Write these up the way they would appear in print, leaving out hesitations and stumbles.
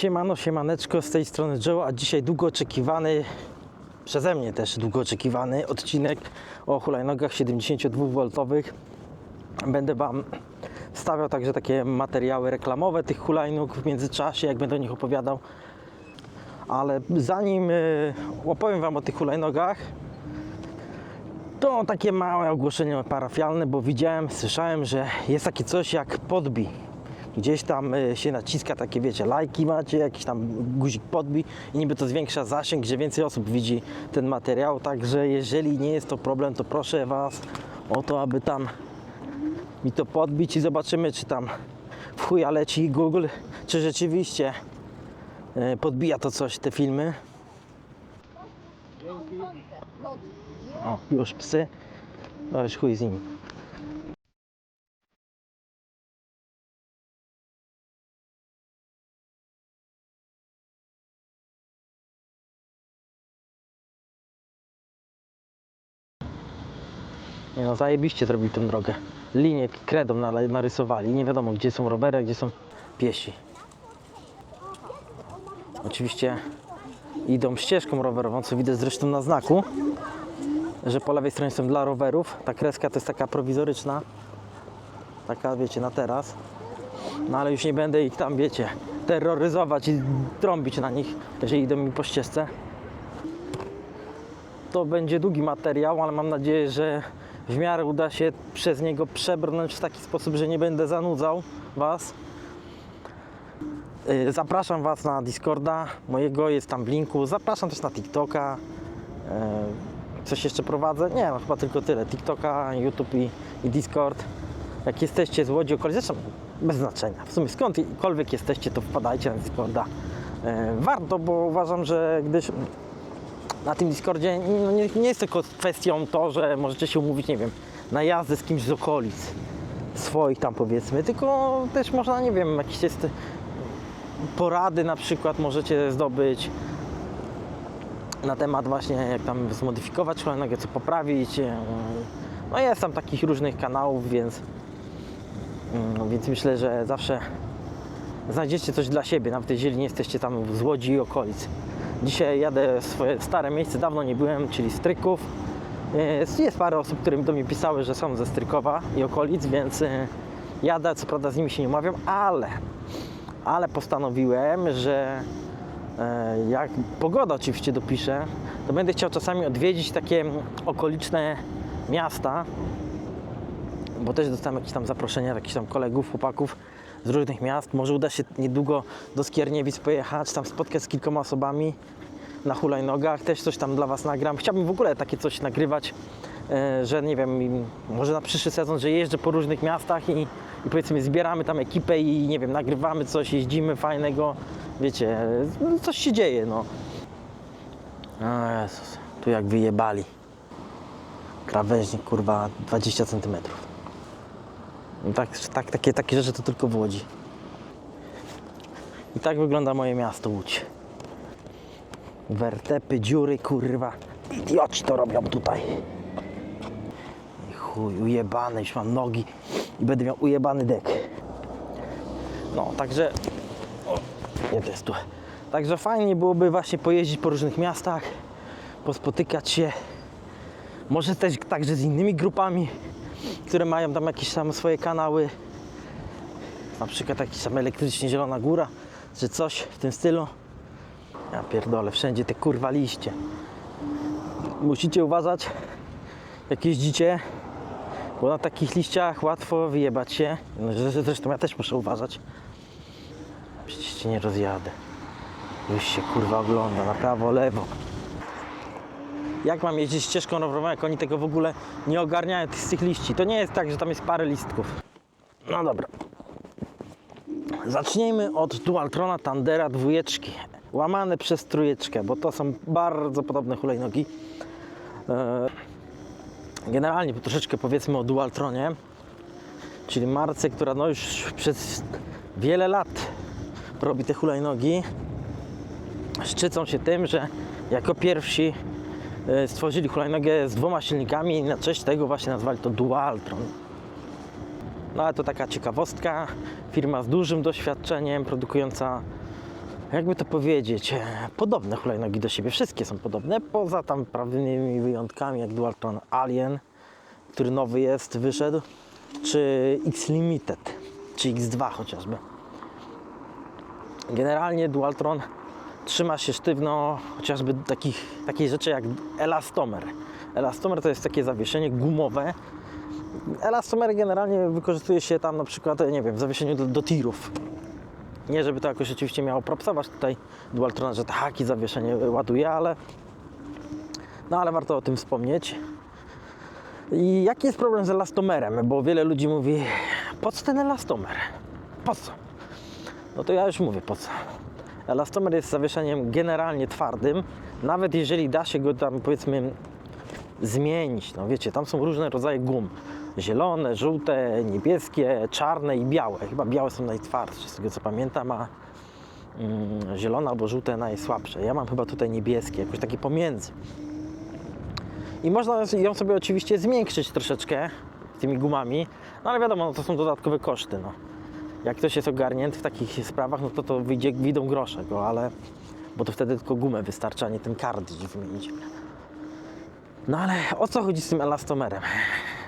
Siemano, siemaneczko, z tej strony Joe, a dzisiaj długo oczekiwany, przeze mnie też długo oczekiwany odcinek o hulajnogach 72V. Będę Wam wstawiał także takie materiały reklamowe tych hulajnóg w międzyczasie, jak będę o nich opowiadał. Ale zanim opowiem Wam o tych hulajnogach, to takie małe ogłoszenie parafialne, bo słyszałem, że jest takie coś jak podbij. Gdzieś tam się naciska takie, wiecie, lajki macie, jakiś tam guzik podbij i niby to zwiększa zasięg, że więcej osób widzi ten materiał. Także jeżeli nie jest to problem, to proszę Was o to, aby tam mi to podbić i zobaczymy, czy tam w chuja leci Google, czy rzeczywiście podbija to coś, te filmy. O, już psy, to już chuj z nimi. Nie no, zajebiście zrobili tę drogę. Linię kredą narysowali. Nie wiadomo, gdzie są rowery, a gdzie są piesi. Oczywiście idą ścieżką rowerową, co widać zresztą na znaku, że po lewej stronie są dla rowerów. Ta kreska to jest taka prowizoryczna. Taka, wiecie, na teraz. No ale już nie będę ich tam, wiecie, terroryzować i trąbić na nich, jeżeli idą mi po ścieżce. To będzie długi materiał, ale mam nadzieję, że w miarę uda się przez niego przebrnąć w taki sposób, że nie będę zanudzał Was. Zapraszam Was na Discorda mojego, jest tam w linku. Zapraszam też na TikToka. Coś jeszcze prowadzę? Nie, no chyba tylko tyle. TikToka, YouTube i Discord. Jak jesteście z Łodzi, okolic, zresztą bez znaczenia. W sumie skądkolwiek jesteście, to wpadajcie na Discorda. Warto, bo uważam, że gdyż na tym Discordzie nie jest tylko kwestią to, że możecie się umówić, nie wiem, na jazdę z kimś z okolic swoich tam, powiedzmy, tylko też można, nie wiem, jakieś jest porady na przykład możecie zdobyć na temat właśnie jak tam zmodyfikować hulajnogę, co poprawić. No jest tam takich różnych kanałów, więc myślę, że zawsze znajdziecie coś dla siebie, nawet jeżeli nie jesteście tam z Łodzi i okolic. Dzisiaj jadę w swoje stare miejsce, dawno nie byłem, czyli Stryków. Jest parę osób, które do mnie pisały, że są ze Strykowa i okolic, więc jadę, co prawda z nimi się nie umawiam, ale postanowiłem, że jak pogoda oczywiście dopisze, to będę chciał czasami odwiedzić takie okoliczne miasta, bo też dostałem jakieś tam zaproszenia jakichś tam kolegów, chłopaków z różnych miast. Może uda się niedługo do Skierniewic pojechać, tam spotkać z kilkoma osobami na hulajnogach, też coś tam dla Was nagram. Chciałbym w ogóle takie coś nagrywać, że nie wiem, może na przyszły sezon, że jeżdżę po różnych miastach i powiedzmy zbieramy tam ekipę i nie wiem, nagrywamy coś, jeździmy fajnego, wiecie, coś się dzieje, no. O Jezus, tu jak wyjebali. Krawężnik, kurwa, 20 cm. Takie rzeczy to tylko w Łodzi. I tak wygląda moje miasto Łódź. Wertepy, dziury, kurwa. Idioci to robią tutaj. I chuj, ujebany, już mam nogi i będę miał ujebany dek. No, także... O, nie, to jest tu. Także fajnie byłoby właśnie pojeździć po różnych miastach, pospotykać się. Może też także z innymi grupami, które mają tam jakieś tam swoje kanały. Na przykład jakiś tam elektrycznie Zielona Góra, czy coś w tym stylu. Ja pierdolę, wszędzie te kurwa liście. Musicie uważać, jak jeździcie, bo na takich liściach łatwo wyjebać się. Zresztą ja też muszę uważać. Przecież się nie rozjadę. Już się kurwa ogląda na prawo, lewo. Jak mam jeździć ścieżką rowerową, jak oni tego w ogóle nie ogarniają z tych liści? To nie jest tak, że tam jest parę listków. No dobra. Zacznijmy od Dualtrona Thundera 2, łamane przez 3, bo to są bardzo podobne hulajnogi. Generalnie troszeczkę powiedzmy o Dualtronie, czyli marce, która no już przez wiele lat robi te hulajnogi. Szczycą się tym, że jako pierwsi stworzyli hulajnogę z 2 silnikami i na cześć tego właśnie nazwali to Dualtron. No ale to taka ciekawostka, firma z dużym doświadczeniem, produkująca jakby to powiedzieć, podobne hulajnogi do siebie. Wszystkie są podobne, poza tam prawnymi wyjątkami, jak Dualtron Alien, który nowy jest, wyszedł, czy X Limited, czy X2 chociażby. Generalnie Dualtron trzyma się sztywno chociażby takiej rzeczy jak elastomer. Elastomer to jest takie zawieszenie gumowe. Elastomery generalnie wykorzystuje się tam na przykład, nie wiem, w zawieszeniu do tirów. Nie żeby to jakoś oczywiście miało propsować tutaj Dualtrona, że takie zawieszenie ładuje, ale warto o tym wspomnieć. I jaki jest problem z elastomerem? Bo wiele ludzi mówi, po co ten elastomer? Po co? No to ja już mówię, po co. Elastomer jest zawieszeniem generalnie twardym, nawet jeżeli da się go tam, powiedzmy, zmienić. No wiecie, tam są różne rodzaje gum. Zielone, żółte, niebieskie, czarne i białe. Chyba białe są najtwardsze, z tego co pamiętam, a zielone albo żółte najsłabsze. Ja mam chyba tutaj niebieskie, jakoś takie pomiędzy. I można ją sobie oczywiście zmiękczyć troszeczkę tymi gumami, no ale wiadomo, no to są dodatkowe koszty. No. Jak ktoś jest ogarnięty w takich sprawach, no to wyjdą grosze go, ale bo to wtedy tylko gumę wystarczy, a nie ten kartridż wymienić. No ale o co chodzi z tym elastomerem?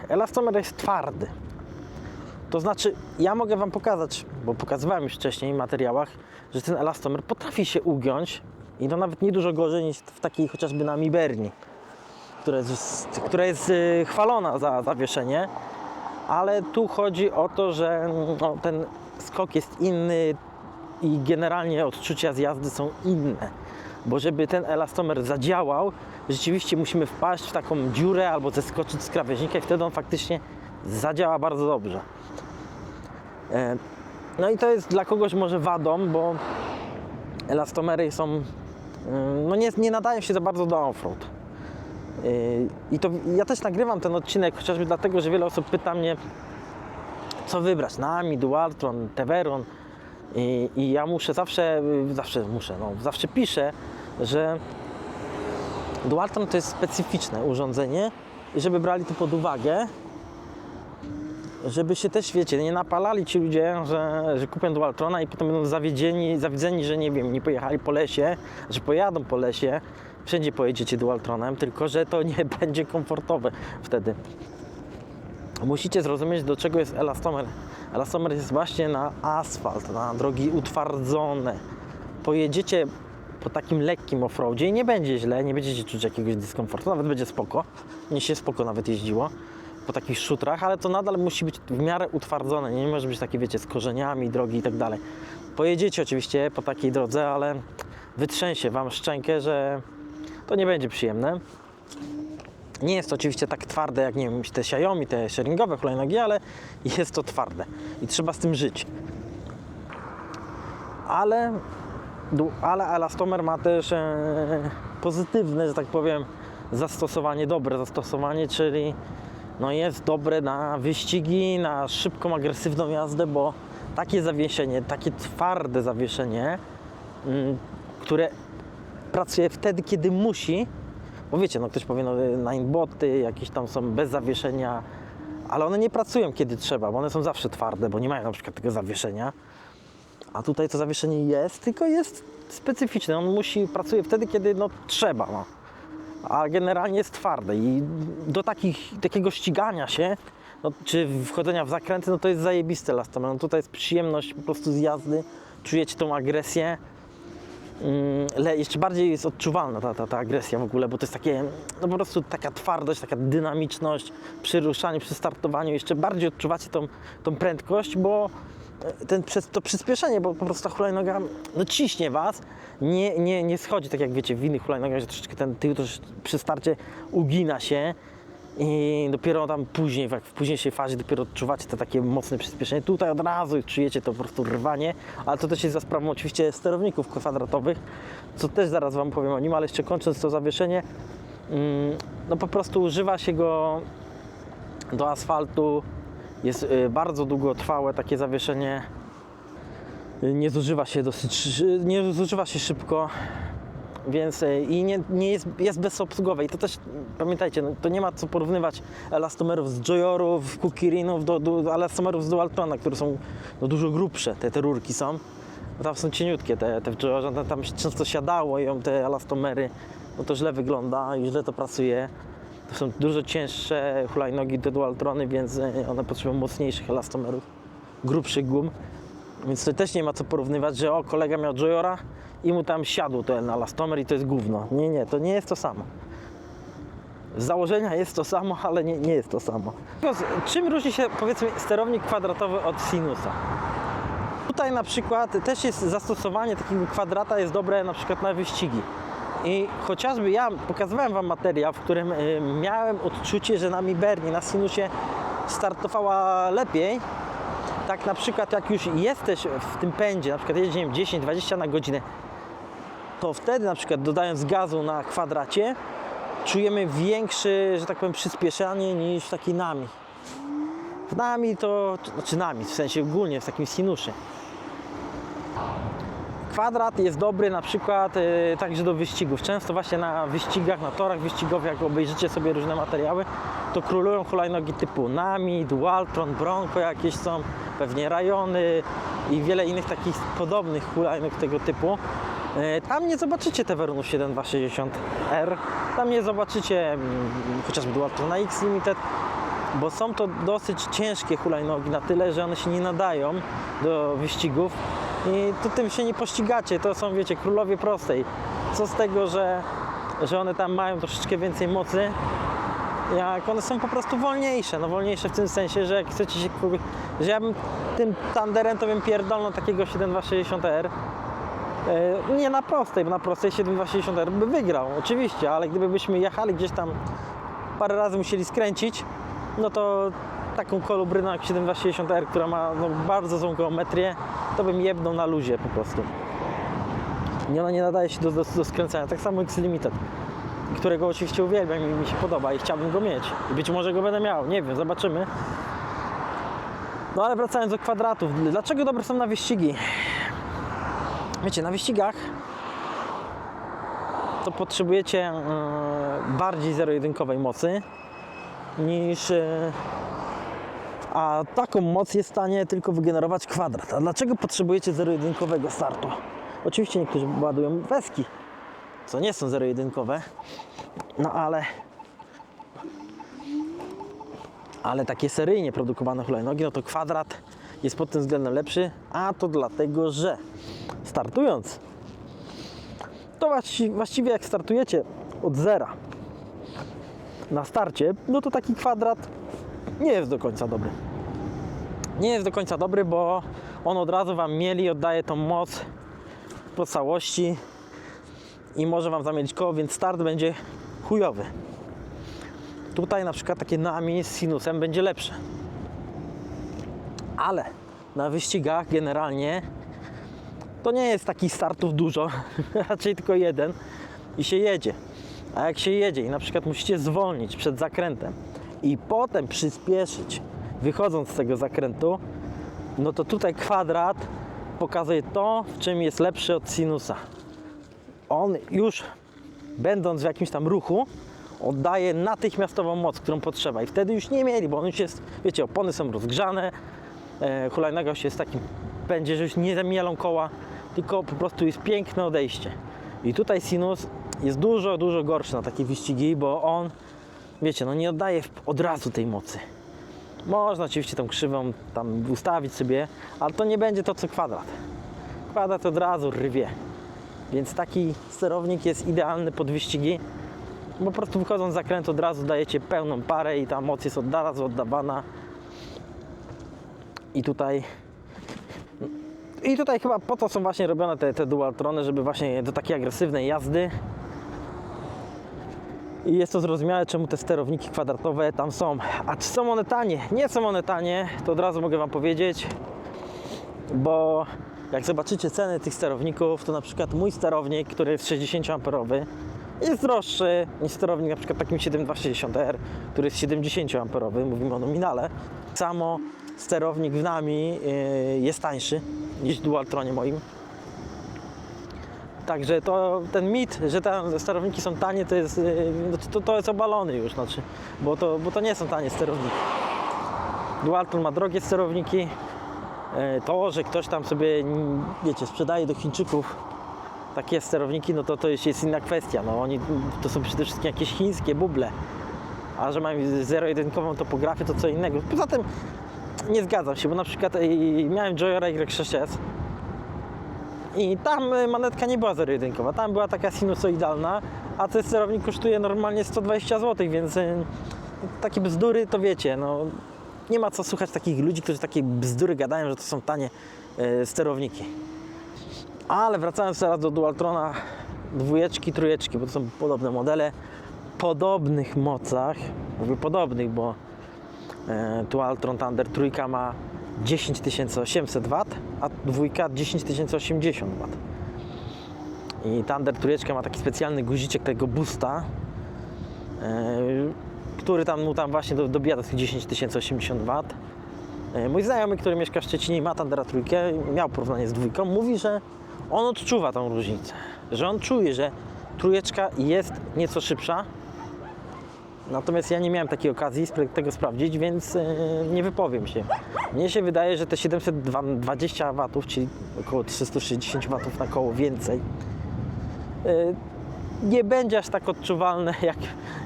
Elastomer jest twardy. To znaczy, ja mogę Wam pokazać, bo pokazywałem już wcześniej w materiałach, że ten elastomer potrafi się ugiąć i to nawet nie dużo gorzej niż w takiej chociażby na Miberni, która jest chwalona za zawieszenie, ale tu chodzi o to, że no, ten skok jest inny i generalnie odczucia z jazdy są inne, bo żeby ten elastomer zadziałał, rzeczywiście musimy wpaść w taką dziurę albo zeskoczyć z krawężnika i wtedy on faktycznie zadziała bardzo dobrze. No i to jest dla kogoś może wadą, bo elastomery są, no nie nadają się za bardzo do offroad. I to ja też nagrywam ten odcinek chociażby dlatego, że wiele osób pyta mnie, co wybrać, Nami, Dualtron, Teveron, i ja zawsze piszę, że Dualtron to jest specyficzne urządzenie i żeby brali to pod uwagę, żeby się też, wiecie, nie napalali ci ludzie, że kupią Dualtrona i potem będą zawiedzeni, że nie wiem, nie pojechali po lesie, że pojadą po lesie, wszędzie pojedziecie Dualtronem, tylko że to nie będzie komfortowe wtedy. Musicie zrozumieć, do czego jest elastomer. Elastomer jest właśnie na asfalt, na drogi utwardzone. Pojedziecie po takim lekkim offroadzie i nie będzie źle, nie będziecie czuć jakiegoś dyskomfortu, nawet będzie spoko. Mnie się spoko nawet jeździło po takich szutrach, ale to nadal musi być w miarę utwardzone, nie może być takie, wiecie, z korzeniami drogi i tak dalej. Pojedziecie oczywiście po takiej drodze, ale wytrzęsie Wam szczękę, że to nie będzie przyjemne. Nie jest to oczywiście tak twarde jak, nie wiem, te Xiaomi, te sharingowe hulajnogi, ale jest to twarde i trzeba z tym żyć. Ale elastomer ma też pozytywne, że tak powiem, zastosowanie, dobre zastosowanie, czyli no jest dobre na wyścigi, na szybką, agresywną jazdę, bo takie zawieszenie, takie twarde zawieszenie, które pracuje wtedy, kiedy musi, bo wiecie, no ktoś powie, no nineboty jakieś tam są bez zawieszenia, ale one nie pracują kiedy trzeba, bo one są zawsze twarde, bo nie mają na przykład tego zawieszenia, a tutaj to zawieszenie jest, tylko jest specyficzne, on pracuje wtedy, kiedy no trzeba, no. A generalnie jest twarde i do takiego ścigania się, no, czy wchodzenia w zakręty, no to jest zajebiste elastomer. No tutaj jest przyjemność po prostu z jazdy, czujecie tą agresję, jeszcze bardziej jest odczuwalna ta agresja w ogóle, bo to jest takie, no po prostu taka twardość, taka dynamiczność przy ruszaniu, przy startowaniu, jeszcze bardziej odczuwacie tą prędkość, bo to przyspieszenie, bo po prostu ta hulajnoga no ciśnie Was, nie schodzi tak jak wiecie w innych hulajnogach, że troszeczkę ten tył przy starcie ugina się i dopiero tam później, w późniejszej fazie dopiero odczuwacie to takie mocne przyspieszenie. Tutaj od razu czujecie to po prostu rwanie, ale to też jest za sprawą oczywiście sterowników kwadratowych, co też zaraz Wam powiem o nim, ale jeszcze kończąc to zawieszenie, no po prostu używa się go do asfaltu. Jest bardzo długotrwałe takie zawieszenie, nie zużywa się szybko, więc jest bezobsługowe i to też pamiętajcie, no, to nie ma co porównywać elastomerów z Joyorów, Kukirinów do elastomerów z Dualtrona, które są no, dużo grubsze, te rurki są, Bo tam są cieniutkie te w Joyorze, tam się często siadało i te elastomery, no to źle wygląda i źle to pracuje. To są dużo cięższe hulajnogi, te Dualtrony, więc one potrzebują mocniejszych elastomerów, grubszych gum. Więc to też nie ma co porównywać, że o, kolega miał Joyora i mu tam siadł ten elastomer i to jest gówno. Nie, to nie jest to samo. Z założenia jest to samo, ale nie jest to samo. Czym różni się, powiedzmy, sterownik kwadratowy od sinusa? Tutaj na przykład też jest zastosowanie takiego kwadrata, jest dobre na przykład na wyścigi. I chociażby ja pokazywałem Wam materiał, w którym miałem odczucie, że na Mibernie, na sinusie startowała lepiej. Tak na przykład jak już jesteś w tym pędzie, na przykład jedziesz 10-20 na godzinę, to wtedy na przykład dodając gazu na kwadracie czujemy większe, że tak powiem, przyspieszanie niż w takiej nami. W nami to, znaczy nami, w sensie ogólnie w takim sinusie. Kwadrat jest dobry na przykład także do wyścigów. Często właśnie na wyścigach, na torach wyścigowych, jak obejrzycie sobie różne materiały, to królują hulajnogi typu Nami, Dualtron, Bronco jakieś są, pewnie Rajony i wiele innych takich podobnych hulajnog tego typu. Tam nie zobaczycie Teverunów 7260R, tam nie zobaczycie chociażby Dualtrona X Limited, bo są to dosyć ciężkie hulajnogi na tyle, że one się nie nadają do wyścigów i to tym się nie pościgacie, to są, wiecie, królowie prostej. Co z tego, że one tam mają troszeczkę więcej mocy, jak one są po prostu wolniejsze, no wolniejsze w tym sensie, że jak chcecie się kogoś, że ja bym tym Thunderem to bym pierdolnął takiego 7260R, nie na prostej, bo na prostej 7260R by wygrał, oczywiście, ale gdybyśmy jechali gdzieś tam parę razy musieli skręcić, no to taką kolubrynę jak 7260R, która ma no, bardzo złą geometrię, to bym jebnął na luzie po prostu. I ona nie nadaje się do skręcania. Tak samo X Limited, którego oczywiście uwielbiam i mi się podoba i chciałbym go mieć. I być może go będę miał, nie wiem, zobaczymy. No ale wracając do kwadratów, dlaczego dobre są na wyścigi? Wiecie, na wyścigach to potrzebujecie bardziej zero-jedynkowej mocy niż... a taką moc jest w stanie tylko wygenerować kwadrat. A dlaczego potrzebujecie zero-jedynkowego startu? Oczywiście niektórzy ładują weski, co nie są zero-jedynkowe, no ale takie seryjnie produkowane hulajnogi, no to kwadrat jest pod tym względem lepszy, a to dlatego, że startując, to właściwie jak startujecie od zera na starcie, no to taki kwadrat nie jest do końca dobry. Nie jest do końca dobry, bo on od razu Wam mieli, oddaje tą moc po całości i może Wam zamienić koło, więc start będzie chujowy. Tutaj na przykład takie Nami z sinusem będzie lepsze. Ale na wyścigach generalnie to nie jest takich startów dużo, raczej tylko jeden i się jedzie. A jak się jedzie i na przykład musicie zwolnić przed zakrętem i potem przyspieszyć, wychodząc z tego zakrętu, no to tutaj kwadrat pokazuje to, w czym jest lepszy od sinusa. On już będąc w jakimś tam ruchu oddaje natychmiastową moc, którą potrzeba i wtedy już nie mieli, bo on już jest, wiecie, opony są rozgrzane, hulajnoga już jest w takim pędzie, że już nie zamielą koła, tylko po prostu jest piękne odejście. I tutaj sinus jest dużo gorszy na takie wyścigi, bo on, wiecie, no nie oddaje od razu tej mocy. Można oczywiście tą krzywą tam ustawić sobie, ale to nie będzie to co kwadrat. Kwadrat od razu rwie. Więc taki sterownik jest idealny pod wyścigi. Po prostu wychodząc z zakrętu od razu dajecie pełną parę i ta moc jest od razu oddawana. I tutaj chyba po to są właśnie robione te Dualtrony, żeby właśnie do takiej agresywnej jazdy. I jest to zrozumiałe, czemu te sterowniki kwadratowe tam są. A czy są one tanie? Nie są one tanie, to od razu mogę Wam powiedzieć, bo jak zobaczycie ceny tych sterowników, to na przykład mój sterownik, który jest 60A, jest droższy niż sterownik na przykład takim 7260R, który jest 70A, mówimy o nominale. Samo sterownik w Nami jest tańszy niż w Dualtronie moim. Także to ten mit, że te sterowniki są tanie, to jest obalony już, znaczy, bo to nie są tanie sterowniki. Dualtron ma drogie sterowniki, To, że ktoś tam sobie, wiecie, sprzedaje do Chińczyków takie sterowniki, no to już jest inna kwestia. No oni, to są przede wszystkim jakieś chińskie buble. A że mają zero-jedynkową topografię, to co innego. Poza tym nie zgadzam się, bo na przykład miałem Joyora Y6S i tam manetka nie była zero-jedynkowa, tam była taka sinusoidalna, a ten sterownik kosztuje normalnie 120 zł, więc takie bzdury to wiecie, no nie ma co słuchać takich ludzi, którzy takie bzdury gadają, że to są tanie sterowniki. Ale wracając teraz do Dualtrona dwójeczki, trójeczki, bo to są podobne modele, podobnych mocach, mówię podobnych, bo Dualtron Thunder trójka ma 10800 W, a dwójka 10080 W. I Thunder trójeczka ma taki specjalny guziczek tego boosta, który tam właśnie dobija do tych 10080 W. Mój znajomy, który mieszka w Szczecinie i ma Thundera trójkę, miał porównanie z dwójką, mówi, że on odczuwa tą różnicę, że on czuje, że trójeczka jest nieco szybsza. Natomiast ja nie miałem takiej okazji tego sprawdzić, więc nie wypowiem się. Mnie się wydaje, że te 720 W, czyli około 360 W na koło więcej, nie będzie aż tak odczuwalne,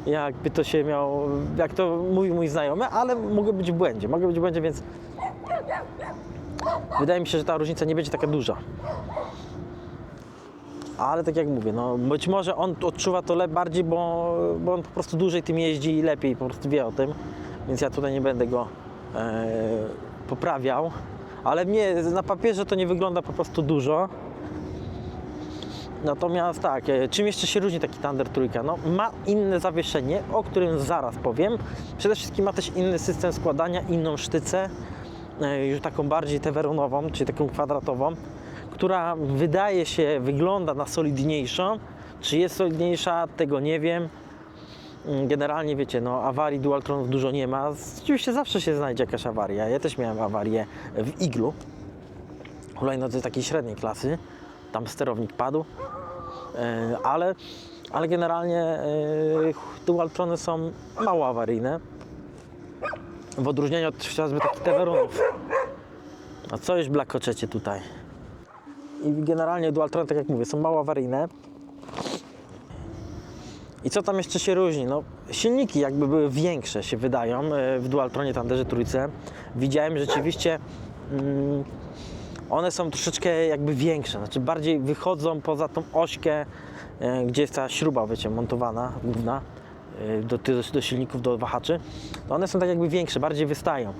jakby to się miało, jak to mówi mój znajomy, ale mogę być w błędzie, więc wydaje mi się, że ta różnica nie będzie taka duża. Ale tak jak mówię, no być może on odczuwa to bardziej, bo on po prostu dłużej tym jeździ i lepiej po prostu wie o tym, więc ja tutaj nie będę go poprawiał, ale mnie na papierze to nie wygląda po prostu dużo. Natomiast tak, czym jeszcze się różni taki Thunder trójka? No, ma inne zawieszenie, o którym zaraz powiem. Przede wszystkim ma też inny system składania, inną sztycę, już taką bardziej teveronową, czyli taką kwadratową, która wygląda na solidniejszą. Czy jest solidniejsza, tego nie wiem. Generalnie wiecie, no awarii Dualtronów dużo nie ma. Oczywiście zawsze się znajdzie jakaś awaria. Ja też miałem awarię w Iglu, hulajnodze takiej średniej klasy. Tam sterownik padł, ale generalnie Dualtrony są mało awaryjne. W odróżnieniu od chociażby takich teveronów. A co już blakoczecie tutaj? I generalnie Dualtrony, tak jak mówię, są mało awaryjne. I co tam jeszcze się różni? No, silniki jakby były większe, się wydają, w Dualtronie Thunderze trójce. Widziałem rzeczywiście, one są troszeczkę jakby większe, znaczy bardziej wychodzą poza tą ośkę, gdzie jest ta śruba, wiecie, montowana, główna, do silników, do wahaczy. One są tak jakby większe, bardziej wystają.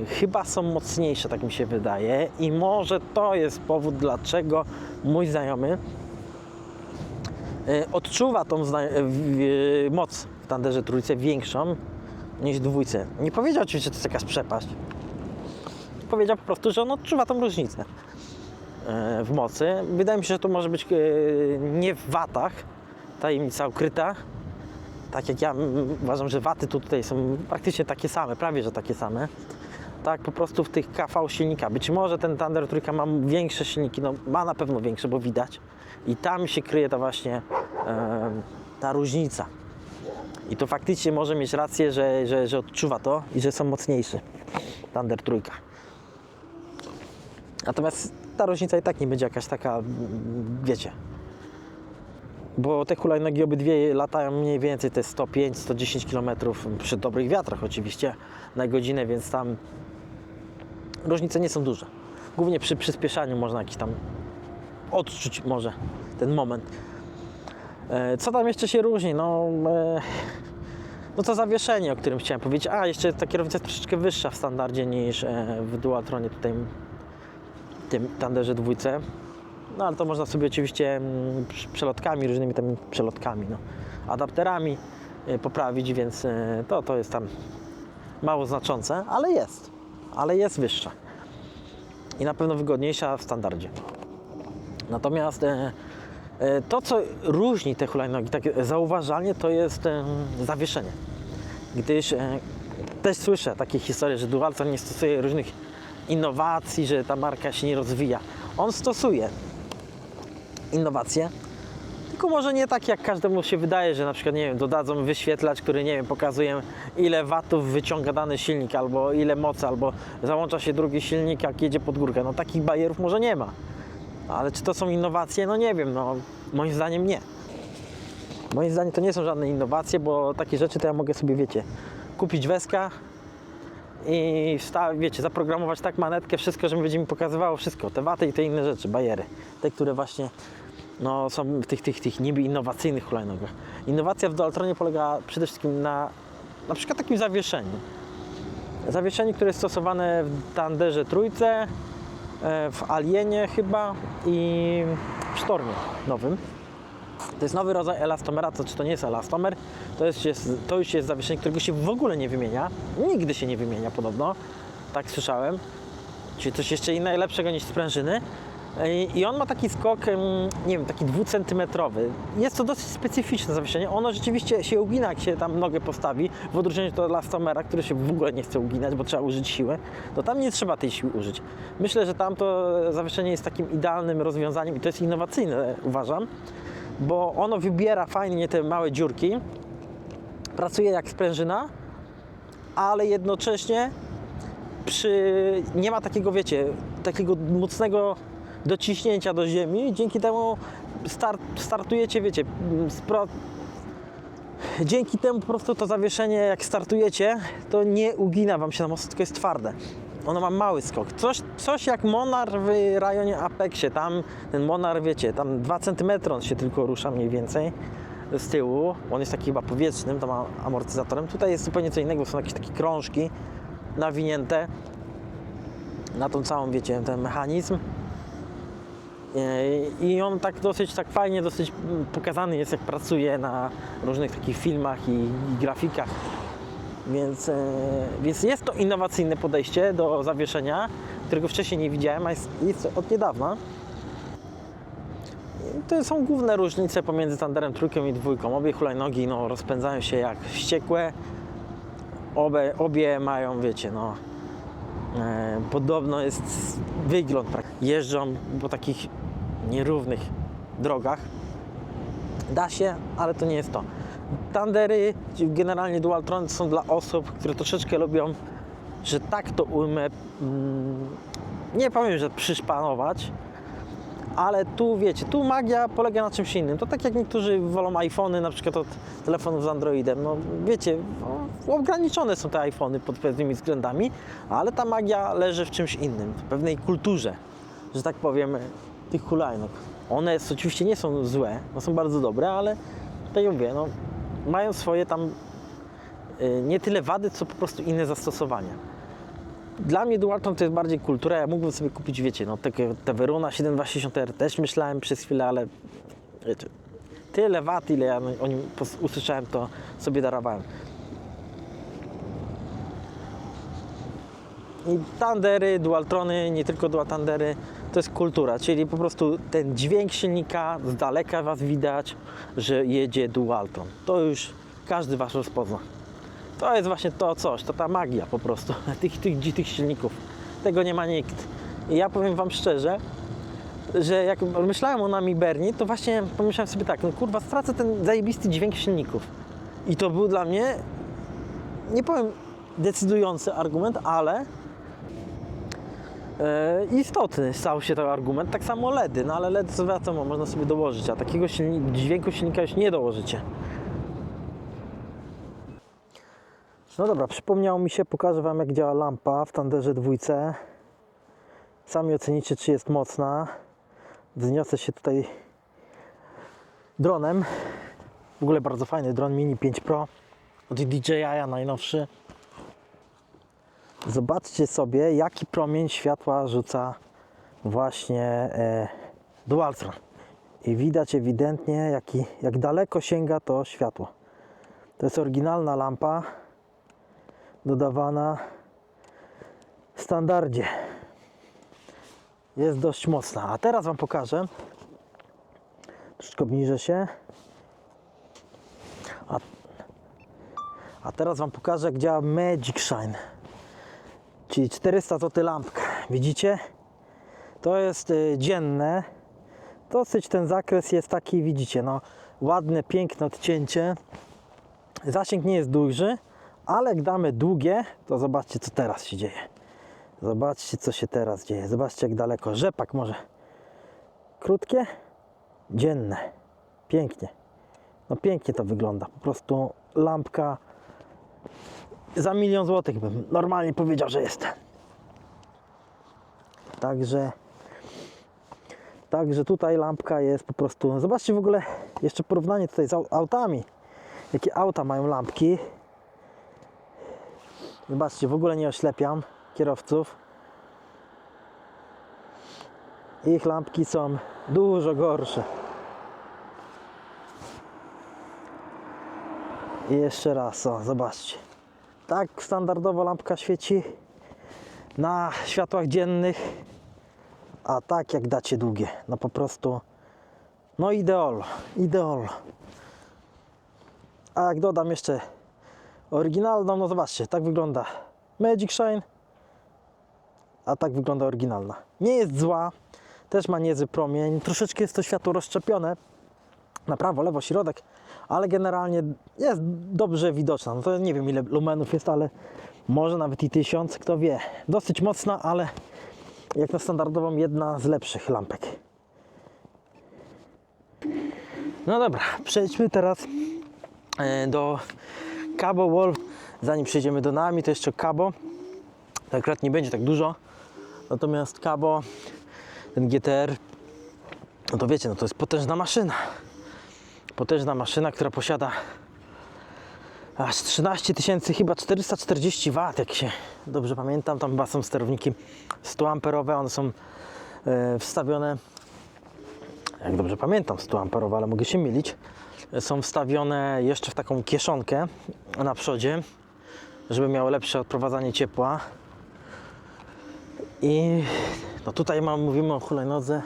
Chyba są mocniejsze, tak mi się wydaje, i może to jest powód, dlaczego mój znajomy odczuwa tą moc w Thunderze trójce większą niż w dwójce. Nie powiedział oczywiście, że to jest jakaś przepaść. Powiedział po prostu, że on odczuwa tą różnicę w mocy. Wydaje mi się, że to może być nie w watach, tajemnica ukryta. Tak jak ja uważam, że waty tutaj są praktycznie takie same, prawie że takie same. Tak po prostu w tych KV silnikach. Być może ten Thunder trójka ma większe silniki, no ma na pewno większe, bo widać. I tam się kryje ta właśnie ta różnica. I to faktycznie może mieć rację, że odczuwa to i że są mocniejsze Thunder trójka. Natomiast ta różnica i tak nie będzie jakaś taka, wiecie, bo te hulajnogi obydwie latają mniej więcej te 105-110 km przy dobrych wiatrach oczywiście na godzinę, więc tam różnice nie są duże. Głównie przy przyspieszaniu można jakiś tam odczuć może ten moment. Co tam jeszcze się różni? No to zawieszenie, o którym chciałem powiedzieć. A, jeszcze ta kierownica jest troszeczkę wyższa w standardzie niż w Dualtronie tutaj, w tym Thunderze dwójce. No ale to można sobie oczywiście przelotkami, różnymi tam przelotkami, no, adapterami poprawić, więc to jest tam mało znaczące, ale jest wyższa i na pewno wygodniejsza w standardzie. Natomiast to, co różni te hulajnogi tak zauważalnie, to jest zawieszenie. Gdyż też słyszę takie historie, że Dualtron nie stosuje różnych innowacji, że ta marka się nie rozwija. On stosuje innowacje, silniku może nie tak jak każdemu się wydaje, że na przykład, nie wiem, dodadzą wyświetlacz, który, nie wiem, pokazuje ile watów wyciąga dany silnik, albo ile mocy, albo załącza się drugi silnik, jak jedzie pod górkę. No takich bajerów może nie ma. Ale czy to są innowacje? No nie wiem, no moim zdaniem nie. Moim zdaniem to nie są żadne innowacje, bo takie rzeczy to ja mogę sobie, wiecie, kupić westka i wiecie, zaprogramować tak manetkę, wszystko, że mi będzie mi pokazywało wszystko, te waty i te inne rzeczy, bajery. Te, które właśnie no, są w tych niby innowacyjnych hulajnogach. Innowacja w Dualtronie polega przede wszystkim na przykład takim zawieszeniu. Zawieszenie, które jest stosowane w Thunderze trójce, w Alienie chyba i w Sztormie nowym. To jest nowy rodzaj elastomera, to nie jest elastomer, to już jest zawieszenie, którego się w ogóle nie wymienia. Nigdy się nie wymienia podobno, tak słyszałem. Czyli coś jeszcze innego, lepszego niż sprężyny. I on ma taki skok, nie wiem, taki 2-centymetrowy. Jest to dosyć specyficzne zawieszenie. Ono rzeczywiście się ugina, jak się tam nogę postawi, w odróżnieniu do elastomera, który się w ogóle nie chce uginać, bo trzeba użyć siły. To tam nie trzeba tej siły użyć. Myślę, że tamto zawieszenie jest takim idealnym rozwiązaniem i to jest innowacyjne, uważam, bo ono wybiera fajnie te małe dziurki, pracuje jak sprężyna, ale jednocześnie nie ma takiego, wiecie, takiego mocnego dociśnięcia do ziemi, dzięki temu startujecie, wiecie, dzięki temu po prostu to zawieszenie, jak startujecie, to nie ugina Wam się na mocno, tylko jest twarde. Ono ma mały skok. Coś jak Monar w rejonie Apexie. Tam ten Monar, wiecie, tam 2 cm on się tylko rusza mniej więcej z tyłu. On jest taki chyba powietrznym, tam amortyzatorem. Tutaj jest zupełnie co innego, są jakieś takie krążki nawinięte na tą całą, wiecie, ten mechanizm. I on tak dosyć tak fajnie, dosyć pokazany jest, jak pracuje na różnych takich filmach i grafikach. Więc jest to innowacyjne podejście do zawieszenia, którego wcześniej nie widziałem, a jest od niedawna. To są główne różnice pomiędzy Thunderem trójką i dwójką. Obie hulajnogi no, rozpędzają się jak wściekłe. Obie mają, wiecie, no, podobno jest wygląd. Jeżdżą po takich nierównych drogach. Da się, ale to nie jest to. Thundery, generalnie Dualtrony są dla osób, które troszeczkę lubią, że tak to ujmę, nie powiem, że przyszpanować, ale tu, wiecie, tu magia polega na czymś innym. To tak jak niektórzy wolą iPhony, na przykład od telefonów z Androidem. No wiecie, no, ograniczone są te iPhony pod pewnymi względami, ale ta magia leży w czymś innym, w pewnej kulturze, że tak powiem, tych hulajnóg. One oczywiście nie są złe, no są bardzo dobre, ale tak jak mówię, no, mają swoje tam nie tyle wady, co po prostu inne zastosowania. Dla mnie Dualtron to jest bardziej kultura. Ja mógłbym sobie kupić, wiecie, no te Veruna 7260R też myślałem przez chwilę, ale wiecie, tyle wad, ile ja o nim usłyszałem, to sobie darowałem. I Thundery, Dualtrony, nie tylko Dual Thundery, to jest kultura, czyli po prostu ten dźwięk silnika, z daleka Was widać, że jedzie Dualtron. To już każdy Was rozpozna. To jest właśnie to coś, to ta magia po prostu tych silników. Tego nie ma nikt. I ja powiem Wam szczerze, że jak myślałem o Nami Bernie, to właśnie pomyślałem sobie tak, no kurwa, stracę ten zajebisty dźwięk silników. I to był dla mnie, nie powiem decydujący argument, ale istotny stał się to argument. Tak samo LEDy, no ale LEDy co wiadomo, można sobie dołożyć, a takiego dźwięku silnika już nie dołożycie. No dobra, przypomniało mi się, pokażę Wam, jak działa lampa w Thunderze dwójce. Sami ocenicie, czy jest mocna. Wzniosę się tutaj dronem. W ogóle bardzo fajny dron Mini 5 Pro od DJI najnowszy. Zobaczcie sobie, jaki promień światła rzuca właśnie Dualtron. I widać ewidentnie, jak daleko sięga to światło. To jest oryginalna lampa, dodawana w standardzie. Jest dość mocna. A teraz Wam pokażę. Troszeczkę obniżę się. A teraz Wam pokażę, jak działa Magic Shine. Czyli 400 zł lampka. Widzicie? To jest dzienne. dosyć ten zakres jest taki, widzicie, no ładne, piękne odcięcie. Zasięg nie jest duży, ale jak damy długie, to zobaczcie, co teraz się dzieje. Zobaczcie, co się teraz dzieje. Zobaczcie, jak daleko. Rzepak może krótkie, dzienne. Pięknie. No pięknie to wygląda. Po prostu lampka za 1 000 000 złotych bym normalnie powiedział, że jest. Także tutaj lampka jest po prostu... Zobaczcie w ogóle jeszcze porównanie tutaj z autami. Jakie auta mają lampki. Zobaczcie, w ogóle nie oślepiam kierowców. Ich lampki są dużo gorsze. I jeszcze raz, o, zobaczcie. Tak standardowo lampka świeci na światłach dziennych, a tak jak dacie długie. No po prostu, no ideolo, ideolo. A jak dodam jeszcze oryginalną, no zobaczcie, tak wygląda Magic Shine, a tak wygląda oryginalna. Nie jest zła, też ma niezły promień, troszeczkę jest to światło rozszczepione na prawo, lewo, środek, ale generalnie jest dobrze widoczna. No to nie wiem, ile lumenów jest, ale może nawet i 1000, kto wie. Dosyć mocna, ale jak na standardową jedna z lepszych lampek. No dobra, przejdźmy teraz do Cabo Wolf. Zanim przejdziemy do nami, to jeszcze Cabo. To akurat nie będzie tak dużo. Natomiast Cabo, ten GTR, no to wiecie, no to jest potężna maszyna. Potężna maszyna, która posiada aż 13 000, chyba 440 W, jak się dobrze pamiętam. Tam chyba są sterowniki 100 amperowe, one są wstawione, jak dobrze pamiętam, 100 amperowe, ale mogę się mylić. Są wstawione jeszcze w taką kieszonkę na przodzie, żeby miało lepsze odprowadzanie ciepła. I no tutaj mówimy o hulajnodze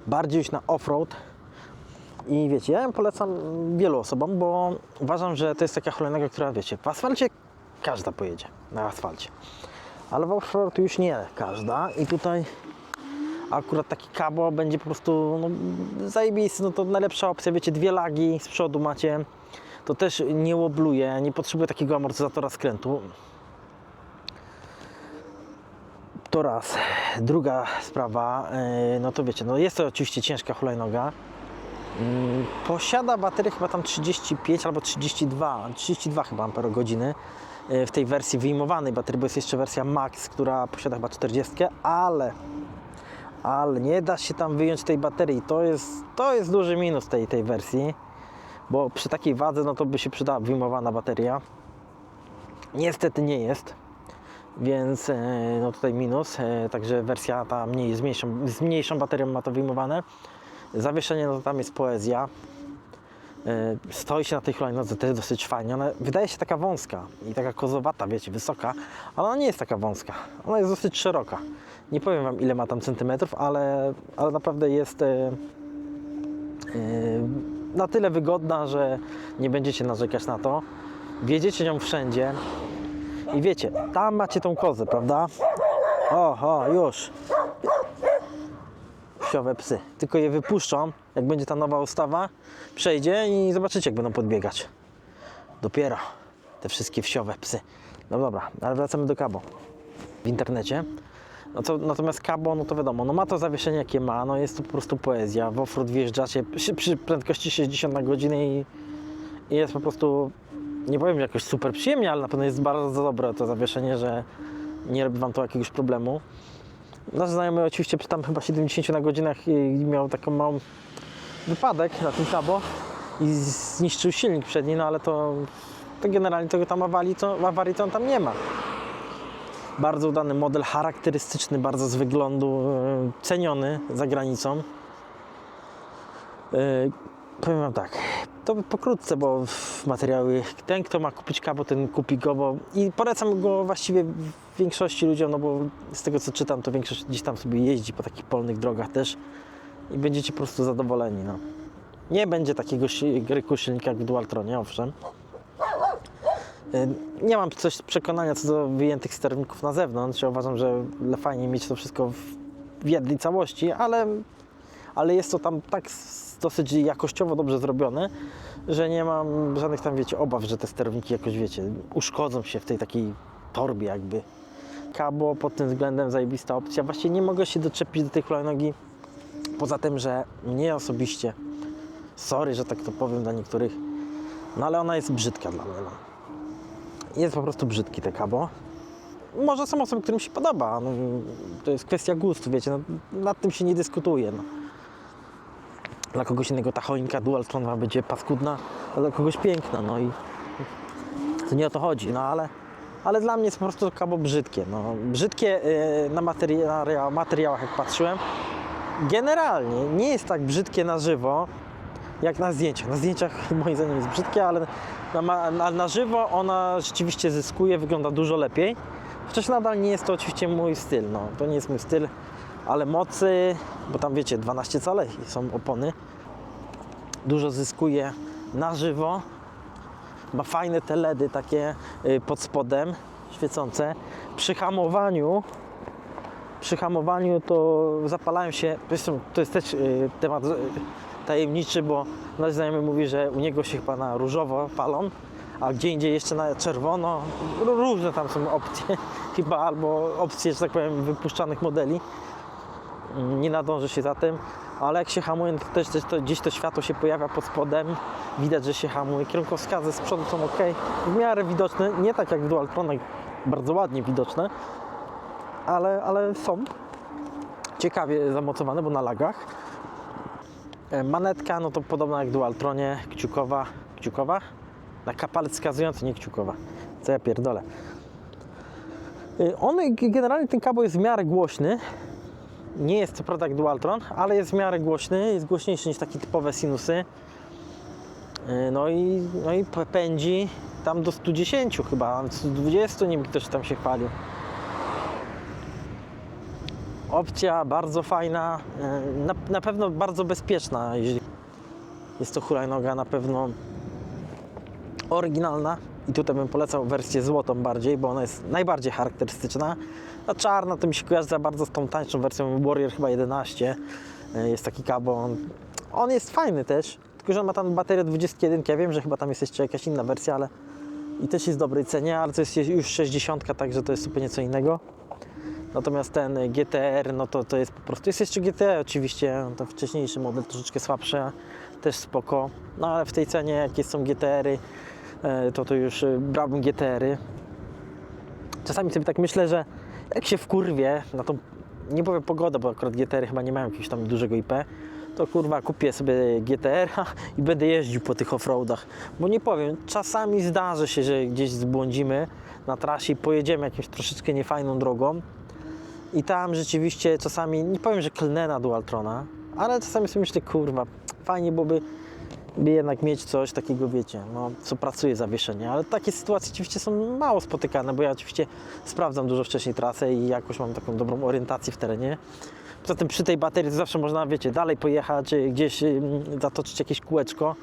bardziej już na offroad. I wiecie, ja ją polecam wielu osobom, bo uważam, że to jest taka hulajnoga, która, wiecie, w asfalcie każda pojedzie, na asfalcie. Ale w offroad już nie każda. I tutaj akurat taki Cabo będzie po prostu no, zajebisty, no to najlepsza opcja, wiecie, 2 lagi z przodu macie. To też nie łobluje, nie potrzebuje takiego amortyzatora skrętu. To raz. Druga sprawa, no to wiecie, no jest to oczywiście ciężka hulajnoga. Posiada baterię chyba tam 35 albo 32 chyba amperogodziny w tej wersji wyjmowanej baterii, bo jest jeszcze wersja Max, która posiada chyba 40, ale nie da się tam wyjąć tej baterii. To jest duży minus tej wersji, bo przy takiej wadze no to by się przydała wyjmowana bateria. Niestety nie jest, więc no tutaj minus, także wersja ta z mniejszą baterią ma to wyjmowane. Zawieszenie, no to tam jest poezja. Stoi się na tej hulajnodze też dosyć fajnie. Ona wydaje się taka wąska i taka kozowata, wiecie, wysoka, ale ona nie jest taka wąska. Ona jest dosyć szeroka. Nie powiem wam, ile ma tam centymetrów, ale naprawdę jest na tyle wygodna, że nie będziecie narzekać na to. Wjedziecie nią wszędzie i wiecie, tam macie tą kozę, prawda? O, już. Wsiowe psy. Tylko je wypuszczą, jak będzie ta nowa ustawa, przejdzie i zobaczycie, jak będą podbiegać. Dopiero te wszystkie wsiowe psy. No dobra, ale wracamy do Cabo. W internecie. Natomiast Cabo, no to wiadomo, no ma to zawieszenie, jakie ma, no jest to po prostu poezja. W offroad wjeżdżacie przy prędkości 60 na godzinę i jest po prostu, nie powiem, że jakoś super przyjemnie, ale na pewno jest bardzo dobre to zawieszenie, że nie robi wam to jakiegoś problemu. Nasz znajomy oczywiście przy tam chyba 70 na godzinach miał taką małą wypadek na tym Cabo i zniszczył silnik przedni, no ale to generalnie tego tam awarii to on tam nie ma. Bardzo udany model, charakterystyczny bardzo z wyglądu, ceniony za granicą. Powiem wam tak, to pokrótce, bo materiały, ten kto ma kupić Cabo, ten kupi go, i polecam go właściwie większości ludziom, no bo z tego co czytam, to większość gdzieś tam sobie jeździ po takich polnych drogach też i będziecie po prostu zadowoleni, no. Nie będzie takiego ryku silnika jak w Dualtronie, owszem. Nie mam przekonania co do wyjętych sterowników na zewnątrz. Ja uważam, że fajnie mieć to wszystko w jednej całości, ale jest to tam tak dosyć jakościowo dobrze zrobione, że nie mam żadnych tam, wiecie, obaw, że te sterowniki jakoś, wiecie, uszkodzą się w tej takiej torbie jakby. Kabo pod tym względem zajebista opcja. Właściwie nie mogę się doczepić do tej hulajnogi, poza tym, że mnie osobiście, sorry, że tak to powiem dla niektórych, no ale ona jest brzydka dla mnie, no. Jest po prostu brzydki te Kabo. Może są osoby, którym się podoba, no, to jest kwestia gustu, wiecie, no, nad tym się nie dyskutuje, no. Dla kogoś innego ta choinka Dualtrona będzie paskudna, a dla kogoś piękna, no i to nie o to chodzi, no ale dla mnie jest po prostu Kabo brzydkie, no. Brzydkie na materiałach, jak patrzyłem. Generalnie nie jest tak brzydkie na żywo, jak na zdjęciach. Na zdjęciach moim zdaniem jest brzydkie, ale na żywo ona rzeczywiście zyskuje, wygląda dużo lepiej. Chociaż nadal nie jest to oczywiście mój styl, no. To nie jest mój styl, ale mocy, bo tam wiecie, 12 cali są opony. Dużo zyskuje na żywo. Ma fajne te LEDy takie pod spodem, świecące. Przy hamowaniu to zapalają się, to jest też temat tajemniczy, bo nasz znajomy mówi, że u niego się chyba na różowo palą, a gdzie indziej jeszcze na czerwono. Różne tam są opcje, chyba albo opcje, że tak powiem, wypuszczanych modeli. Nie nadąży się za tym, ale jak się hamuje, to też gdzieś to światło się pojawia pod spodem. Widać, że się hamuje. Kierunkowskazy z przodu są ok, w miarę widoczne, nie tak jak w Dualtronach, bardzo ładnie widoczne, ale są ciekawie zamocowane, bo na lagach. Manetka, no to podobna jak w Dualtronie, kciukowa, na palec wskazujący, nie kciukowa, co ja pierdolę. Generalnie ten Kabo jest w miarę głośny, nie jest co prawda jak Dualtron, ale jest w miarę głośny, jest głośniejszy niż takie typowe sinusy. No i pędzi tam do 110 chyba, 120, nie wiem, ktoś tam się chwalił. Opcja bardzo fajna, na pewno bardzo bezpieczna, jeżeli jest to hulajnoga, na pewno oryginalna i tutaj bym polecał wersję złotą bardziej, bo ona jest najbardziej charakterystyczna. A czarna to mi się kojarzy za bardzo z tą tańszą wersją Warrior chyba 11, jest taki Kabo, on jest fajny też, tylko że on ma tam baterię 21, ja wiem, że chyba tam jest jeszcze jakaś inna wersja, ale i też jest w dobrej cenie, ale to jest już 60, także to jest zupełnie co innego. Natomiast ten GTR, no to jest po prostu, jest jeszcze GTR oczywiście, to wcześniejszy model, troszeczkę słabszy, też spoko, no ale w tej cenie, jakie są GTR-y, to już brałbym GTR-y. Czasami sobie tak myślę, że jak się wkurwię na tą, nie powiem pogodę, bo akurat GTR chyba nie mają jakiegoś tam dużego IP, to kurwa kupię sobie GTR-a i będę jeździł po tych offroadach, bo nie powiem, czasami zdarzy się, że gdzieś zbłądzimy na trasie i pojedziemy jakimś troszeczkę niefajną drogą i tam rzeczywiście czasami, nie powiem, że klnę na Dualtrona, ale czasami sobie myślę, kurwa, fajnie byłoby jednak mieć coś takiego, wiecie, no, co pracuje zawieszenie, ale takie sytuacje oczywiście są mało spotykane, bo ja oczywiście sprawdzam dużo wcześniej trasę i jakoś mam taką dobrą orientację w terenie. Poza tym przy tej baterii to zawsze można, wiecie, dalej pojechać, gdzieś zatoczyć jakieś kółeczko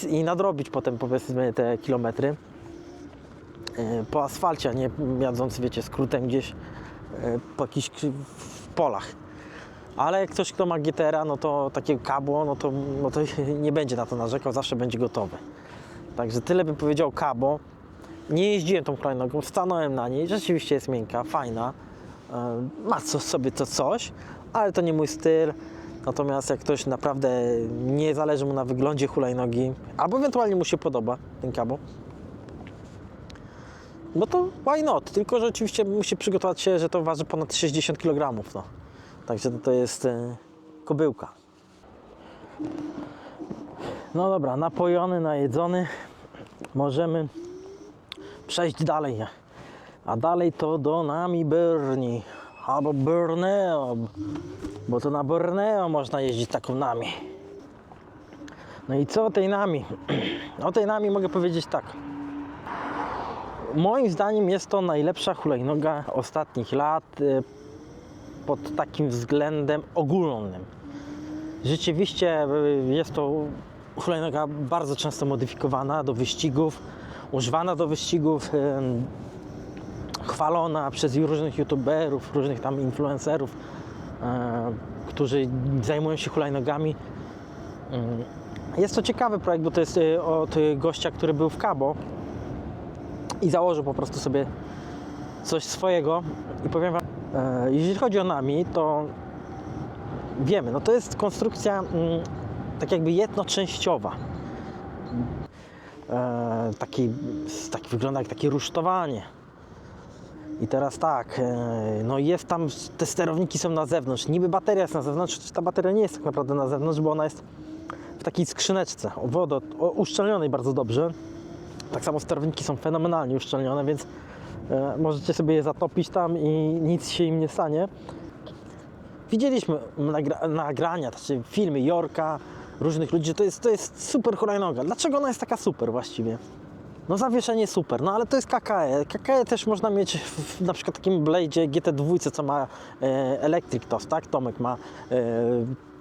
i nadrobić potem, powiedzmy, te kilometry po asfalcie, a nie jadąc, wiecie, skrótem gdzieś po jakichś polach. Ale jak ktoś, kto ma GTR-a, no to takiego Kabo, no to nie będzie na to narzekał, zawsze będzie gotowy. Także tyle bym powiedział Kabo. Nie jeździłem tą hulajnogą, stanąłem na niej, rzeczywiście jest miękka, fajna. Ma sobie to coś, ale to nie mój styl. Natomiast jak ktoś naprawdę nie zależy mu na wyglądzie hulajnogi, albo ewentualnie mu się podoba ten Kabo, no to why not? Tylko że oczywiście musi przygotować się, że to waży ponad 60 kg. No. Także to jest kobyłka. No dobra, napojony, najedzony, możemy przejść dalej. A dalej to do Nami Berni, albo Borneo, bo to na Borneo można jeździć taką Nami. No i co o tej Nami? O tej Nami mogę powiedzieć tak. Moim zdaniem jest to najlepsza hulajnoga ostatnich lat pod takim względem ogólnym. Rzeczywiście jest to hulajnoga bardzo często modyfikowana do wyścigów, używana do wyścigów, chwalona przez różnych youtuberów, różnych tam influencerów, którzy zajmują się hulajnogami. Jest to ciekawy projekt, bo to jest od gościa, który był w Cabo i założył po prostu sobie coś swojego. I powiem wam, jeżeli chodzi o Nami, to wiemy, no to jest konstrukcja tak jakby jednoczęściowa. Taki wygląda jak takie rusztowanie. I teraz tak, no jest tam, te sterowniki są na zewnątrz. Niby bateria jest na zewnątrz, chociaż ta bateria nie jest tak naprawdę na zewnątrz, bo ona jest w takiej skrzyneczce uszczelnionej bardzo dobrze. Tak samo sterowniki są fenomenalnie uszczelnione, więc możecie sobie je zatopić tam i nic się im nie stanie. Widzieliśmy nagrania, znaczy filmy Jorka, różnych ludzi, to jest super hulajnoga. Dlaczego ona jest taka super właściwie? No zawieszenie super, no ale to jest KKE. KKE też można mieć na przykład takim Blade'zie GT2, co ma Electric TOS, tak? Tomek ma,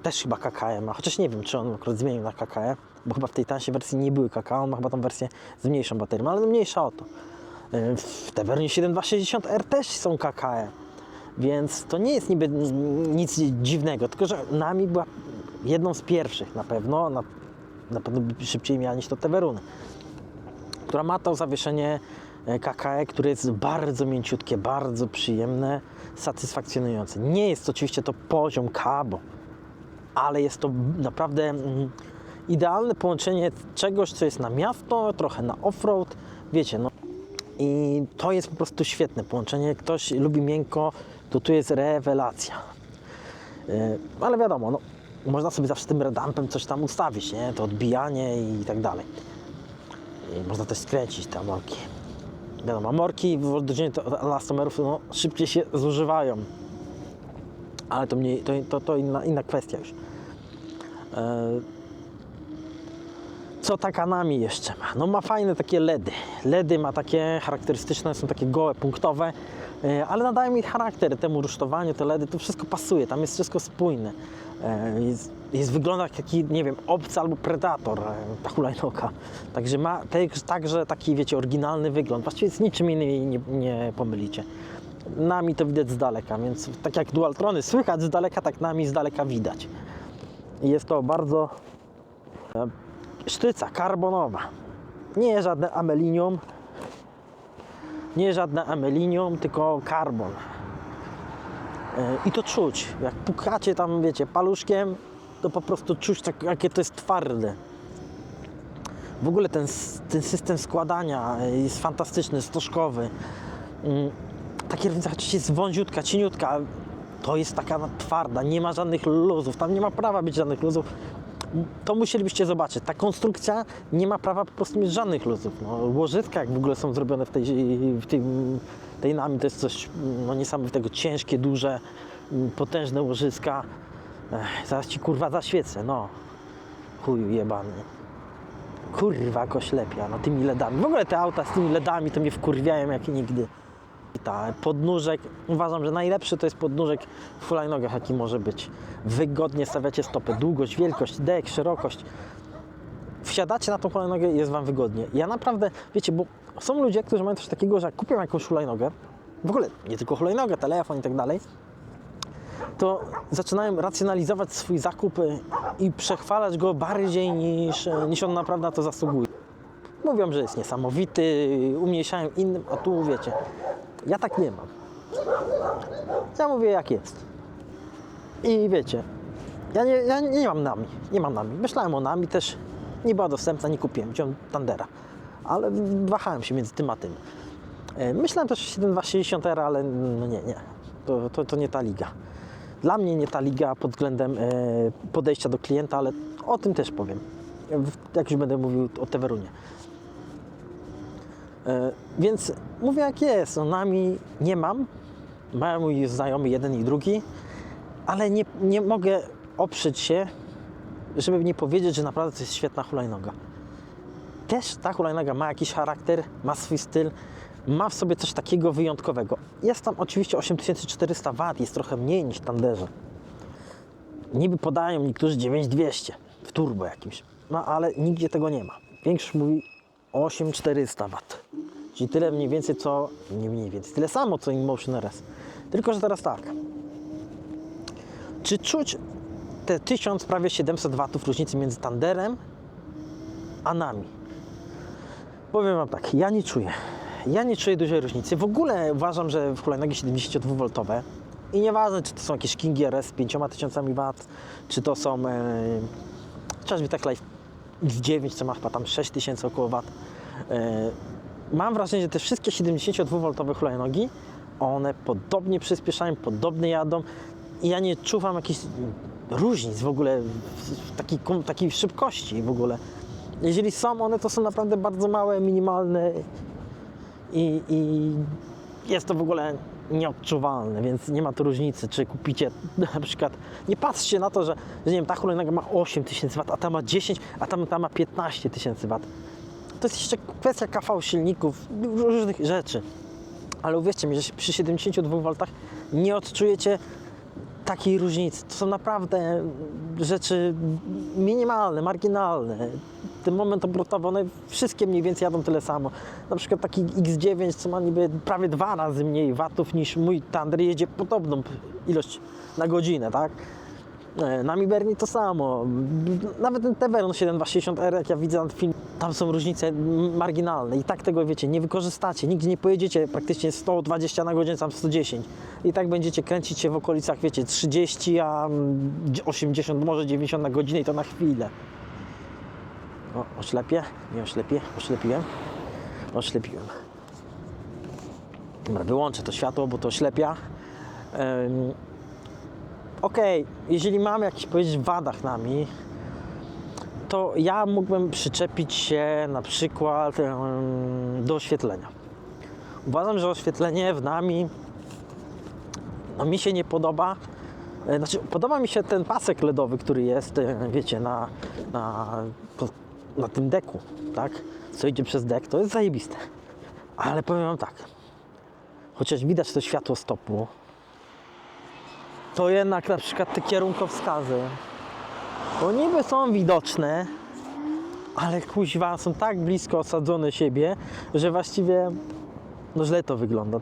też chyba KKE ma, chociaż nie wiem, czy on akurat zmienił na KKE, bo chyba w tej tańszej wersji nie były KKE, on ma chyba tą wersję z mniejszą baterią, ale mniejsza o to. W Teverunie 7260R też są KKE, więc to nie jest niby nic dziwnego, tylko że Nami była jedną z pierwszych na pewno szybciej miała niż to Teveruny, która ma to zawieszenie KKE, które jest bardzo mięciutkie, bardzo przyjemne, satysfakcjonujące. Nie jest oczywiście to poziom Cabo, ale jest to naprawdę idealne połączenie czegoś, co jest na miasto, trochę na offroad, wiecie, no. I to jest po prostu świetne połączenie. Jak ktoś lubi miękko, to tu jest rewelacja. Ale wiadomo, no, można sobie zawsze tym redampem coś tam ustawić, nie? To odbijanie i tak dalej. I można też skręcić te amorki. Wiadomo, amorki w odróżnieniu od elastomerów no, szybciej się zużywają. Ale to inna kwestia już. Co taka Nami jeszcze ma? No ma fajne takie LEDy. LEDy ma takie charakterystyczne, są takie gołe, punktowe, ale nadają mi charakter temu rusztowaniu, te LEDy, to wszystko pasuje, tam jest wszystko spójne. Wygląda jak taki, nie wiem, obcy albo predator, ta hulajnoga. Także ma także taki, wiecie, oryginalny wygląd. Właściwie z niczym innym nie pomylicie. Nami to widać z daleka, więc tak jak Dualtrony słychać z daleka, tak Nami z daleka widać. Jest to bardzo sztyca karbonowa. Nie żadne amelinium. Nie żadne amelinium, tylko karbon. I to czuć. Jak pukacie tam, wiecie, paluszkiem, to po prostu czuć, tak, jakie to jest twarde. W ogóle ten system składania jest fantastyczny, stożkowy. Ta kierownica oczywiście jest wąziutka, cieniutka, to jest taka twarda, nie ma żadnych luzów, tam nie ma prawa być żadnych luzów. To musielibyście zobaczyć. Ta konstrukcja nie ma prawa po prostu mieć żadnych luzów. No, łożyska, jak w ogóle są zrobione tej Nami, to jest coś no, niesamowitego. Ciężkie, duże, potężne łożyska. Zaraz ci kurwa zaświecę, no. Chuju jebany. Kurwa koślepia, no tymi LEDami. W ogóle te auta z tymi LEDami to mnie wkurwiają jak nigdy. Podnóżek, uważam, że najlepszy to jest podnóżek w hulajnogach, jaki może być. Wygodnie stawiacie stopę, długość, wielkość, dek, szerokość. Wsiadacie na tą hulajnogę i jest wam wygodnie. Ja naprawdę, wiecie, bo są ludzie, którzy mają coś takiego, że jak kupią jakąś hulajnogę, w ogóle nie tylko hulajnogę, telefon i tak dalej, to zaczynają racjonalizować swój zakup i przechwalać go bardziej niż on naprawdę na to zasługuje. Mówią, że jest niesamowity, umniejszają innym, a tu wiecie, ja tak nie mam. Ja mówię jak jest. I wiecie, ja nie mam Nami, nie mam Nami. Myślałem o Nami też, nie była dostępna, nie kupiłem, wziąłem Thundera. Ale wahałem się między tym a tym. Myślałem też o 7260R, ale no nie. To nie ta liga. Dla mnie nie ta liga pod względem podejścia do klienta, ale o tym też powiem. Jak już będę mówił o Teverunie. Więc mówię jak jest, no Nami nie mam, mają mój znajomy jeden i drugi, ale nie mogę oprzeć się, żeby nie powiedzieć, że naprawdę to jest świetna hulajnoga. Też ta hulajnoga ma jakiś charakter, ma swój styl, ma w sobie coś takiego wyjątkowego. Jest tam oczywiście 8400 W, jest trochę mniej niż w Thunderze. Niby podają niektórzy 9200 w turbo jakimś, no ale nigdzie tego nie ma. Większość mówi 8400 W. Czyli tyle mniej więcej co, nie mniej więcej, tyle samo co InMotion RS. Tylko że teraz tak. Czy czuć te 1000, prawie 700 watów różnicy między Thunderem a nami? Powiem Wam tak, ja nie czuję. Ja nie czuję dużej różnicy. W ogóle uważam, że w hulajnogi 72V i nieważne, czy to są jakieś Kingi RS z 5000 W, czy to są chociażby tak Life X9, co ma chyba tam 6000 około W. Mam wrażenie, że te wszystkie 72V hulajnogi, one podobnie przyspieszają, podobnie jadą i ja nie czuwam jakichś różnic w ogóle w takiej szybkości w ogóle. Jeżeli są one, to są naprawdę bardzo małe, minimalne i jest to w ogóle nieodczuwalne, więc nie ma tu różnicy, czy kupicie na przykład, nie patrzcie na to, że nie wiem, ta hulajnoga ma 8000 W, a ta ma 10, a ta ma 15000 W. To jest jeszcze kwestia KV silników, różnych rzeczy. Ale uwierzcie mi, że przy 72V nie odczujecie takiej różnicy. To są naprawdę rzeczy minimalne, marginalne. Ten moment obrotowy, one wszystkie mniej więcej jadą tyle samo. Na przykład taki X9, co ma niby prawie 2 razy mniej watów niż mój Thunder, jedzie podobną ilość na godzinę, tak? Na Miberni to samo. Nawet ten Teveron 7260R, jak ja widzę na film, tam są różnice marginalne i tak tego, wiecie, nie wykorzystacie. Nigdzie nie pojedziecie praktycznie 120 na godzinę, tam 110. I tak będziecie kręcić się w okolicach, wiecie, 30, a 80, może 90 na godzinę i to na chwilę. O, oślepię? Nie oślepię? Oślepiłem? Oślepiłem. Dobra, wyłączę to światło, bo to oślepia. Okej, jeżeli mamy jakiś, powiedzieć, wadach nami, to ja mógłbym przyczepić się na przykład do oświetlenia. Uważam, że oświetlenie w nami no, mi się nie podoba. Znaczy, podoba mi się ten pasek LEDowy, który jest, wiecie, na tym deku, tak? Co idzie przez dek, to jest zajebiste. Ale powiem Wam tak, chociaż widać to światło stopu, to jednak na przykład te kierunkowskazy, bo niby są widoczne, ale kuźwa są tak blisko osadzone siebie, że właściwie no źle to wygląda.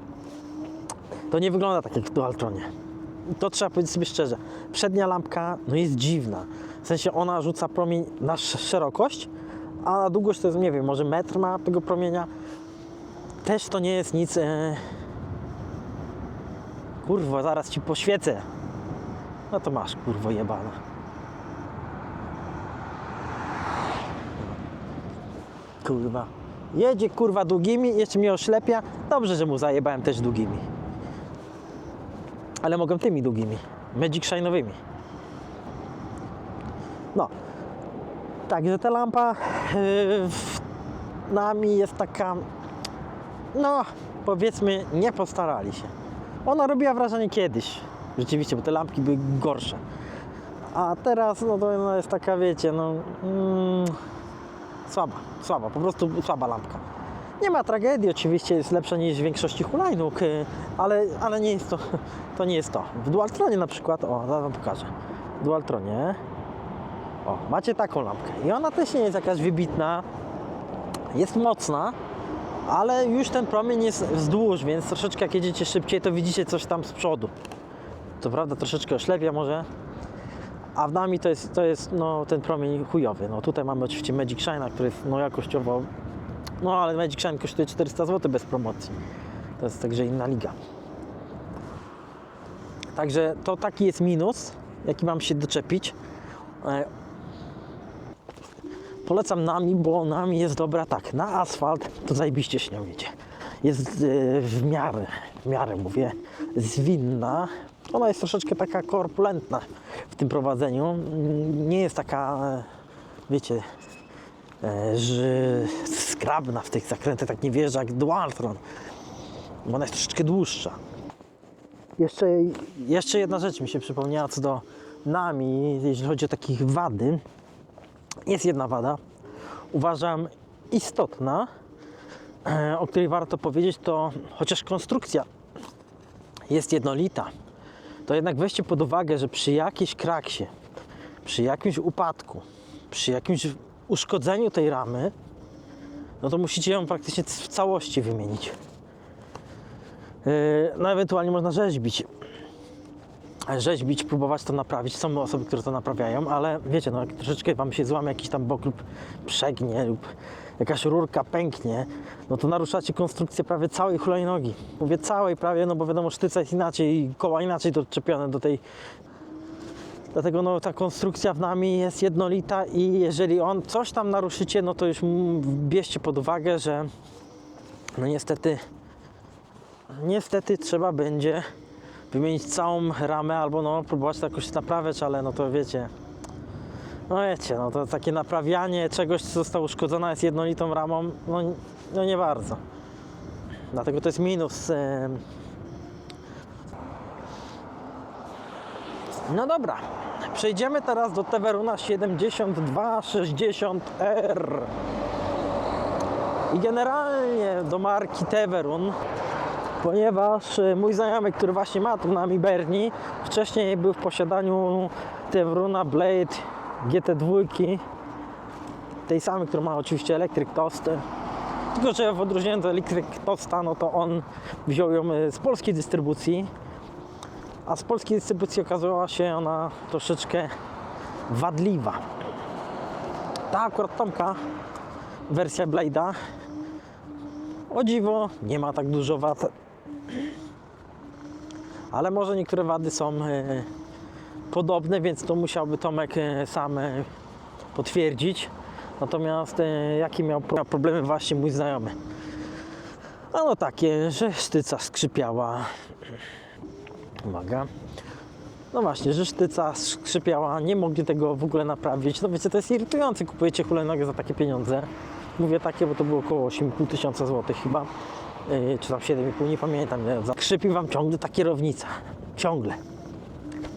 To nie wygląda tak jak w Dualtronie. To trzeba powiedzieć sobie szczerze. Przednia lampka no jest dziwna. W sensie ona rzuca promień na szerokość, a na długość to jest, nie wiem, może metr ma tego promienia. Też to nie jest nic... Kurwa, zaraz Ci poświecę. No to masz, kurwo jebana. Kurwa. Jedzie, kurwa, długimi, jeszcze mnie oślepia. Dobrze, że mu zajebałem też długimi. Ale mogę tymi długimi. Magic Shine'owymi. No. Także ta lampa nami jest taka... No, powiedzmy, nie postarali się. Ona robiła wrażenie kiedyś. Rzeczywiście, bo te lampki były gorsze. A teraz, no to ona jest taka, wiecie, no... słaba, po prostu słaba lampka. Nie ma tragedii, oczywiście jest lepsza niż w większości hulajnóg, ale nie jest to nie jest to. W Dualtronie na przykład, o, zaraz Wam pokażę. W Dualtronie, o, macie taką lampkę i ona też nie jest jakaś wybitna, jest mocna, ale już ten promień jest wzdłuż, więc troszeczkę jak jedziecie szybciej, to widzicie coś tam z przodu. Co prawda troszeczkę oślepia może, a w nami to jest no, ten promień chujowy. No tutaj mamy oczywiście Magic Shine'a, który jest no, jakościowo, no ale Magic Shine kosztuje 400 zł bez promocji. To jest także inna liga. Także to taki jest minus, jaki mam się doczepić. Polecam nami, bo nami jest dobra tak, na asfalt to zajebiście się nią jedzie. Jest w miarę mówię, zwinna. Ona jest troszeczkę taka korpulentna w tym prowadzeniu. Nie jest taka, wiecie, że skrabna w tych zakrętach, tak nie wjeżdża jak Dualtron. Bo ona jest troszeczkę dłuższa. Jeszcze jedna rzecz mi się przypomniała co do nami, jeśli chodzi o takich wady. Jest jedna wada, uważam istotna, o której warto powiedzieć, to chociaż konstrukcja jest jednolita, to jednak weźcie pod uwagę, że przy jakiejś kraksie, przy jakimś upadku, przy jakimś uszkodzeniu tej ramy, no to musicie ją praktycznie w całości wymienić. No ewentualnie można rzeźbić. rzeźbić, próbować to naprawić. Są osoby, które to naprawiają, ale wiecie, no jak troszeczkę wam się złamie jakiś tam bok lub przegnie lub jakaś rurka pęknie, no to naruszacie konstrukcję prawie całej hulajnogi. Mówię całej prawie, no bo wiadomo, sztyca jest inaczej i koła inaczej doczepione do tej. Dlatego no, ta konstrukcja w nami jest jednolita i jeżeli coś tam naruszycie, no to już bierzcie pod uwagę, że no niestety trzeba będzie wymienić całą ramę albo no próbować to jakoś naprawiać, ale no to wiecie, no to takie naprawianie czegoś, co zostało uszkodzone jest jednolitą ramą, no nie bardzo. Dlatego to jest minus. No dobra, przejdziemy teraz do Teveruna 7260R. I generalnie do marki Teverun, ponieważ mój znajomy, który właśnie ma tu na Berni, wcześniej był w posiadaniu Teveruna Blade GT2, tej samej, która ma oczywiście Electric Toast. Tylko że w odróżnieniu od Electric Toasta, no to on wziął ją z polskiej dystrybucji, a z polskiej dystrybucji okazała się ona troszeczkę wadliwa. Ta akurat Tomka, wersja Blade'a, o dziwo nie ma tak dużo wad, ale może niektóre wady są podobne, więc to musiałby Tomek sam potwierdzić. Natomiast jakie miał problemy właśnie mój znajomy? No takie, że sztyca skrzypiała. Uwaga. No właśnie, że sztyca skrzypiała, nie mogli tego w ogóle naprawić. No wiecie, to jest irytujące, kupujecie hulajnogę za takie pieniądze. Mówię takie, bo to było około 8,5 tysiąca złotych chyba, czy tam 7,5, nie pamiętam. Skrzypi wam ciągle ta kierownica, ciągle.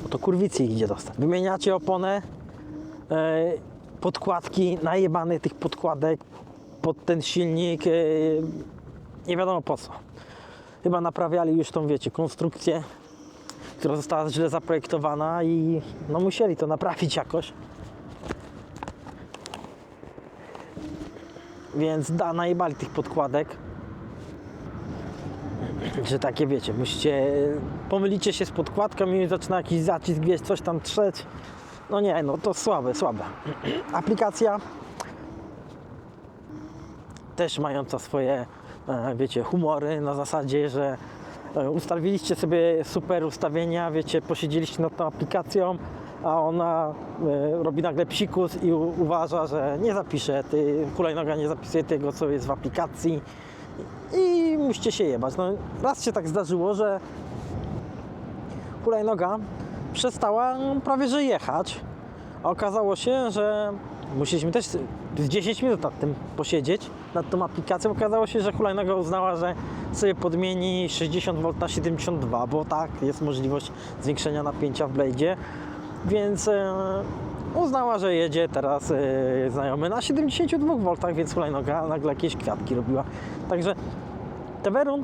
No to kurwicy idzie dostać. Wymieniacie oponę, podkładki, najebane tych podkładek pod ten silnik, nie wiadomo po co. Chyba naprawiali już tą, wiecie, konstrukcję, która została źle zaprojektowana i no musieli to naprawić jakoś. Więc najebali tych podkładek, że takie wiecie, pomylicie się z podkładką i zaczyna jakiś zacisk gdzieś, coś tam trzeć. No nie, no to słabe. Aplikacja też mająca swoje, wiecie, humory na zasadzie, że ustawiliście sobie super ustawienia, wiecie, posiedzieliście nad tą aplikacją, a ona robi nagle psikus i uważa, że nie zapisze, hulajnoga nie zapisuje tego, co jest w aplikacji i musicie się jebać. No, raz się tak zdarzyło, że hulajnoga przestała prawie że jechać, a okazało się, że musieliśmy też z 10 minut nad tym posiedzieć, nad tą aplikacją. Okazało się, że hulajnoga uznała, że sobie podmieni 60 V na 72, bo tak, jest możliwość zwiększenia napięcia w Blade'zie, więc uznała, że jedzie teraz znajomy na 72 V, więc hulajnoga nagle jakieś kwiatki robiła. Także Teverun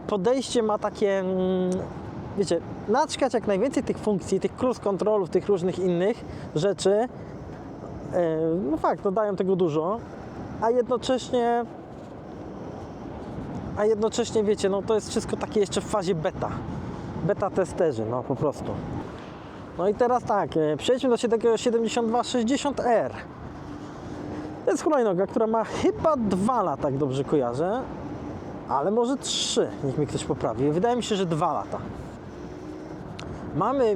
podejście ma takie, wiecie, naćkać jak najwięcej tych funkcji, tych cruise controlów, tych różnych innych rzeczy. No fakt, no dają tego dużo, a jednocześnie wiecie, no to jest wszystko takie jeszcze w fazie beta testerzy, no po prostu. No i teraz tak, przejdźmy do tego 7260R. To jest hulajnoga, która ma chyba 2 lata, jak dobrze kojarzę, ale może 3, niech mi ktoś poprawi. Wydaje mi się, że 2 lata.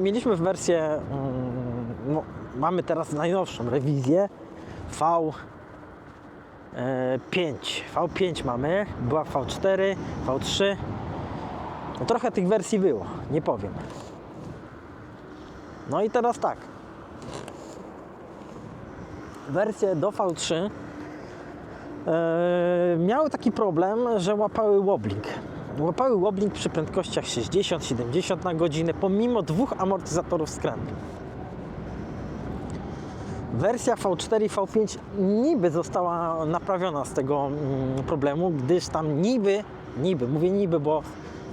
Mieliśmy wersję, mamy teraz najnowszą rewizję V5 mamy, była V4, V3, no trochę tych wersji było, nie powiem. No i teraz tak, wersje do V3 miały taki problem, że łapały wobbling przy prędkościach 60-70 na godzinę, pomimo 2 amortyzatorów skrętu. Wersja V4 i V5 niby została naprawiona z tego problemu, gdyż tam niby, mówię niby, bo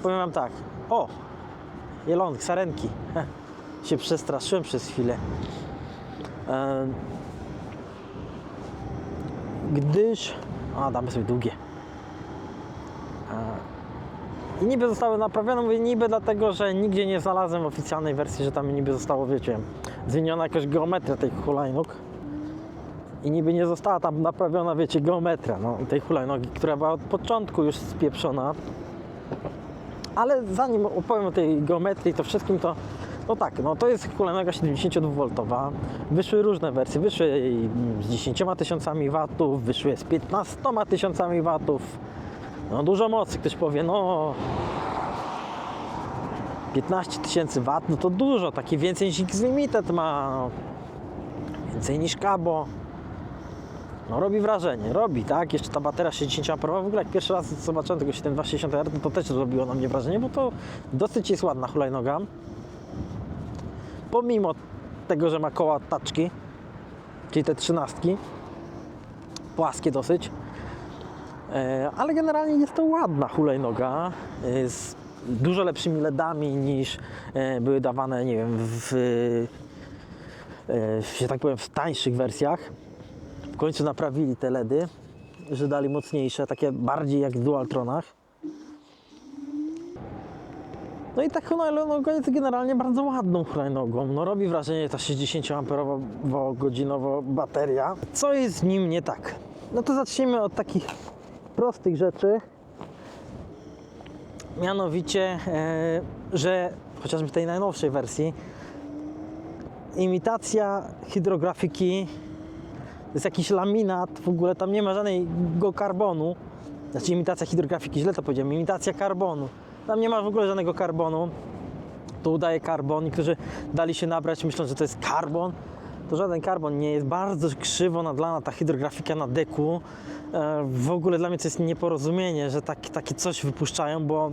powiem wam tak, jelonki, sarenki, się przestraszyłem przez chwilę, gdyż, damy sobie długie, I niby zostały naprawione, mówię niby dlatego, że nigdzie nie znalazłem oficjalnej wersji, że tam niby zostało, wiecie, zmieniona jakaś geometria tych hulajnóg. I niby nie została tam naprawiona, wiecie, geometria tej hulajnogi, która była od początku już spieprzona. Ale zanim opowiem o tej geometrii, to wszystkim to, no tak, no to jest hulajnoga 72V. Wyszły różne wersje, wyszły z 10 tysiącami watów, wyszły z 15 tysiącami watów. No dużo mocy, ktoś powie, no 15 tysięcy watów, no to dużo, taki więcej niż X-Limited ma, no, więcej niż Kabo. No robi wrażenie, robi, tak? Jeszcze ta bateria 60 Ah, w ogóle jak pierwszy raz zobaczyłem tego 7260R, to też zrobiło na mnie wrażenie, bo to dosyć jest ładna hulajnoga. Pomimo tego, że ma koła taczki, czyli te 13, płaskie dosyć, ale generalnie jest to ładna hulajnoga z dużo lepszymi LEDami niż były dawane, nie wiem, że tak powiem, w tańszych wersjach. W końcu naprawili te LEDy, że dali mocniejsze, takie bardziej jak w Dualtronach. No i ta hulajnoga jest generalnie bardzo ładną hulajnogą. No robi wrażenie ta 60 Ah bateria. Co jest z nim nie tak? No to zacznijmy od takich prostych rzeczy. Mianowicie, że chociażby w tej najnowszej wersji imitacja hydrografiki to jest jakiś laminat, w ogóle tam nie ma żadnego karbonu. Znaczy imitacja hydrografiki, źle to powiedziałem, imitacja karbonu. Tam nie ma w ogóle żadnego karbonu. To udaje karbon. Niektórzy dali się nabrać, myślą, że to jest karbon. To żaden karbon nie jest. Bardzo krzywo nadlana ta hydrografika na deku. W ogóle dla mnie to jest nieporozumienie, że takie coś wypuszczają, bo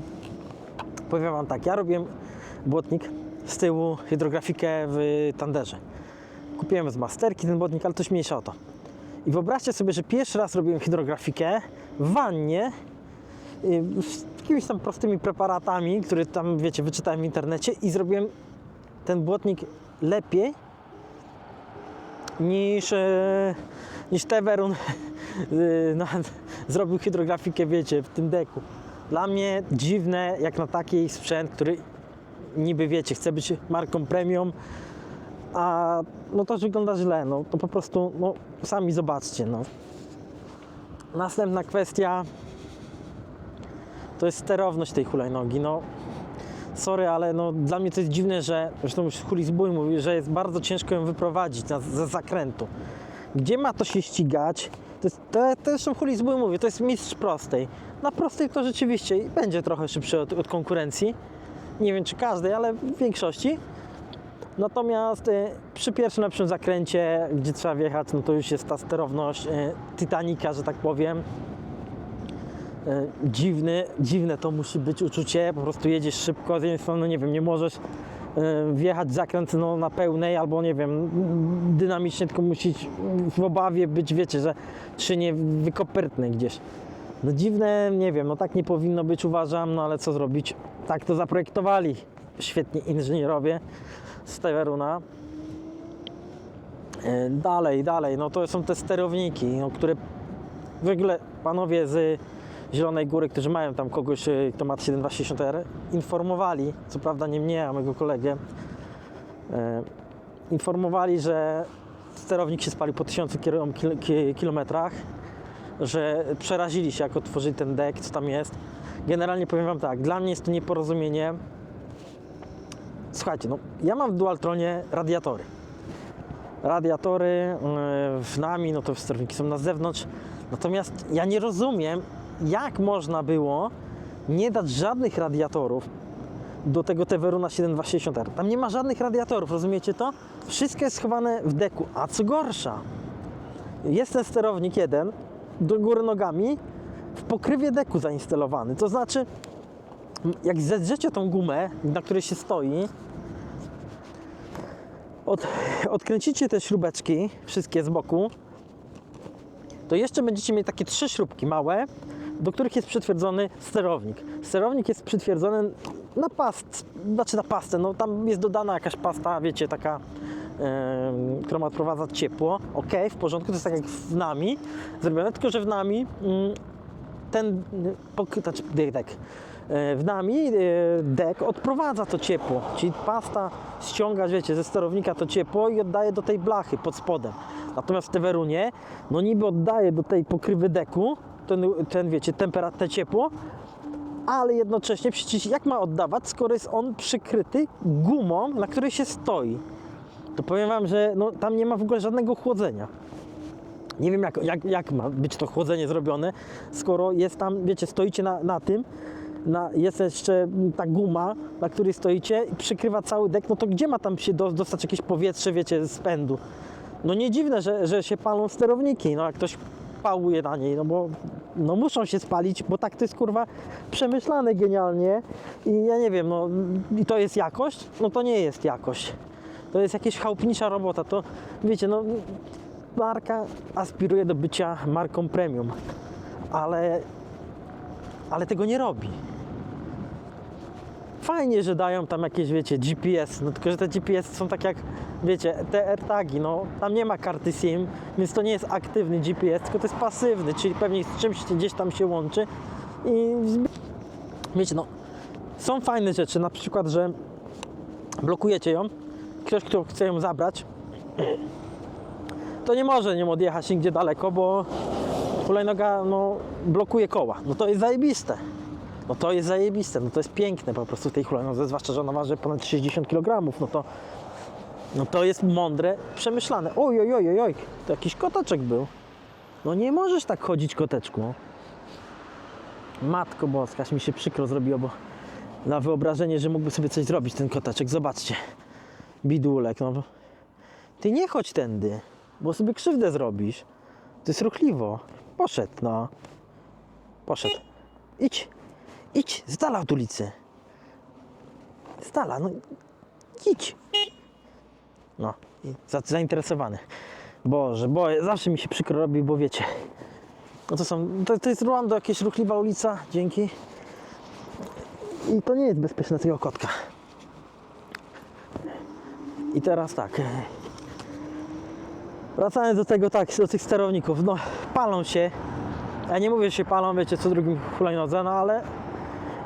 powiem Wam tak, ja robiłem błotnik z tyłu, hydrografikę w Thunderze. Kupiłem z Masterki ten błotnik, ale to już mniejsza o to. I wyobraźcie sobie, że pierwszy raz robiłem hydrografikę w wannie z jakimiś tam prostymi preparatami, które tam, wiecie, wyczytałem w internecie i zrobiłem ten błotnik lepiej niż Teverun zrobił hydrografikę, wiecie, w tym deku. Dla mnie dziwne, jak na taki sprzęt, który niby, wiecie, chce być marką premium, a no to wygląda źle, no to po prostu, no sami zobaczcie, no. Następna kwestia to jest sterowność tej hulajnogi, no sorry, ale no dla mnie to jest dziwne, że, zresztą już Hulis Bój mówi, że jest bardzo ciężko ją wyprowadzić ze zakrętu. Gdzie ma to się ścigać? To zresztą Hulis Bój mówi, to jest mistrz prostej. Na prostej to rzeczywiście będzie trochę szybszy od konkurencji. Nie wiem czy każdej, ale w większości. Natomiast przy pierwszym lepszym zakręcie, gdzie trzeba wjechać, no to już jest ta sterowność Titanica, że tak powiem. Dziwne to musi być uczucie, po prostu jedziesz szybko, z jednej strony, nie wiem, nie możesz wjechać w zakręt no, na pełnej, albo nie wiem, dynamicznie, tylko musisz w obawie być, wiecie, że czy nie wykopertnę gdzieś. No dziwne, nie wiem, no tak nie powinno być, uważam, no ale co zrobić? Tak to zaprojektowali świetni inżynierowie z Teveruna. Dalej, no to są te sterowniki, no, które w ogóle panowie z Zielonej Góry, którzy mają tam kogoś, kto ma 7260R, informowali, co prawda nie mnie, a mojego kolegę, informowali, że sterownik się spalił po 1000 kilometrach, że przerazili się, jak otworzyli ten dek, co tam jest. Generalnie powiem Wam tak, dla mnie jest to nieporozumienie. Słuchajcie, no ja mam w Dualtronie radiatory. W nami, no to sterowniki są na zewnątrz. Natomiast ja nie rozumiem, jak można było nie dać żadnych radiatorów do tego Teveruna 7260R. Tam nie ma żadnych radiatorów, rozumiecie to? Wszystko jest schowane w deku. A co gorsza, jest ten sterownik jeden do góry nogami w pokrywie deku zainstalowany. To znaczy, jak zedrzecie tą gumę, na której się stoi, odkręcicie te śrubeczki, wszystkie z boku, to jeszcze będziecie mieli takie 3 śrubki małe, do których jest przytwierdzony sterownik. Sterownik jest przytwierdzony na pastę, no tam jest dodana jakaś pasta, wiecie, taka, która ma odprowadzać ciepło. Ok, w porządku, to jest tak jak w nami zrobione, tylko że w nami ten w nami dek odprowadza to ciepło, czyli pasta ściąga, wiecie, ze sterownika to ciepło i oddaje do tej blachy pod spodem. Natomiast w Tewerunie, no niby oddaje do tej pokrywy deku ten wiecie, temperaturę ciepło, ale jednocześnie przecież jak ma oddawać, skoro jest on przykryty gumą, na której się stoi. To powiem wam, że no, tam nie ma w ogóle żadnego chłodzenia. Nie wiem jak ma być to chłodzenie zrobione, skoro jest tam, wiecie, stoicie na tym, jest jeszcze ta guma, na której stoicie i przykrywa cały dek, no to gdzie ma tam się dostać jakieś powietrze, wiecie, z pędu? No nie dziwne, że się palą sterowniki, no jak ktoś pałuje na niej, no bo no muszą się spalić, bo tak to jest kurwa przemyślane genialnie i ja nie wiem, no i to jest jakość? No to nie jest jakość. To jest jakaś chałupnicza robota, to wiecie, no marka aspiruje do bycia marką premium, ale tego nie robi. Fajnie, że dają tam jakieś, wiecie, GPS, no tylko, że te GPS są tak jak, wiecie, te AirTagi, no tam nie ma karty SIM, więc to nie jest aktywny GPS, tylko to jest pasywny, czyli pewnie z czymś gdzieś tam się łączy i wiecie, no są fajne rzeczy, na przykład, że blokujecie ją, ktoś, kto chce ją zabrać, to nie może nią odjechać nigdzie daleko, bo hulajnoga, no, blokuje koła, no to jest zajebiste. No to jest zajebiste, no to jest piękne po prostu w tej hulajnodze, zwłaszcza, że ona waży ponad 60 kg, no to jest mądre, przemyślane. Oj, to jakiś koteczek był. No nie możesz tak chodzić, koteczku. Matko boska, aż mi się przykro zrobiło, bo na wyobrażenie, że mógłby sobie coś zrobić ten koteczek, zobaczcie. Bidulek, no. Ty nie chodź tędy, bo sobie krzywdę zrobisz. To jest ruchliwo. Poszedł, no. Poszedł. Idź, z dala od ulicy. Z dala, no idź. No, zainteresowany. Boże, zawsze mi się przykro robi, bo wiecie. No to jest Ruando, jakaś ruchliwa ulica, dzięki. I to nie jest bezpieczne dla tego kotka. I teraz tak. Wracając do tego, tak, do tych sterowników, no palą się. Ja nie mówię, że się palą, wiecie, co drugim hulajnodze, no ale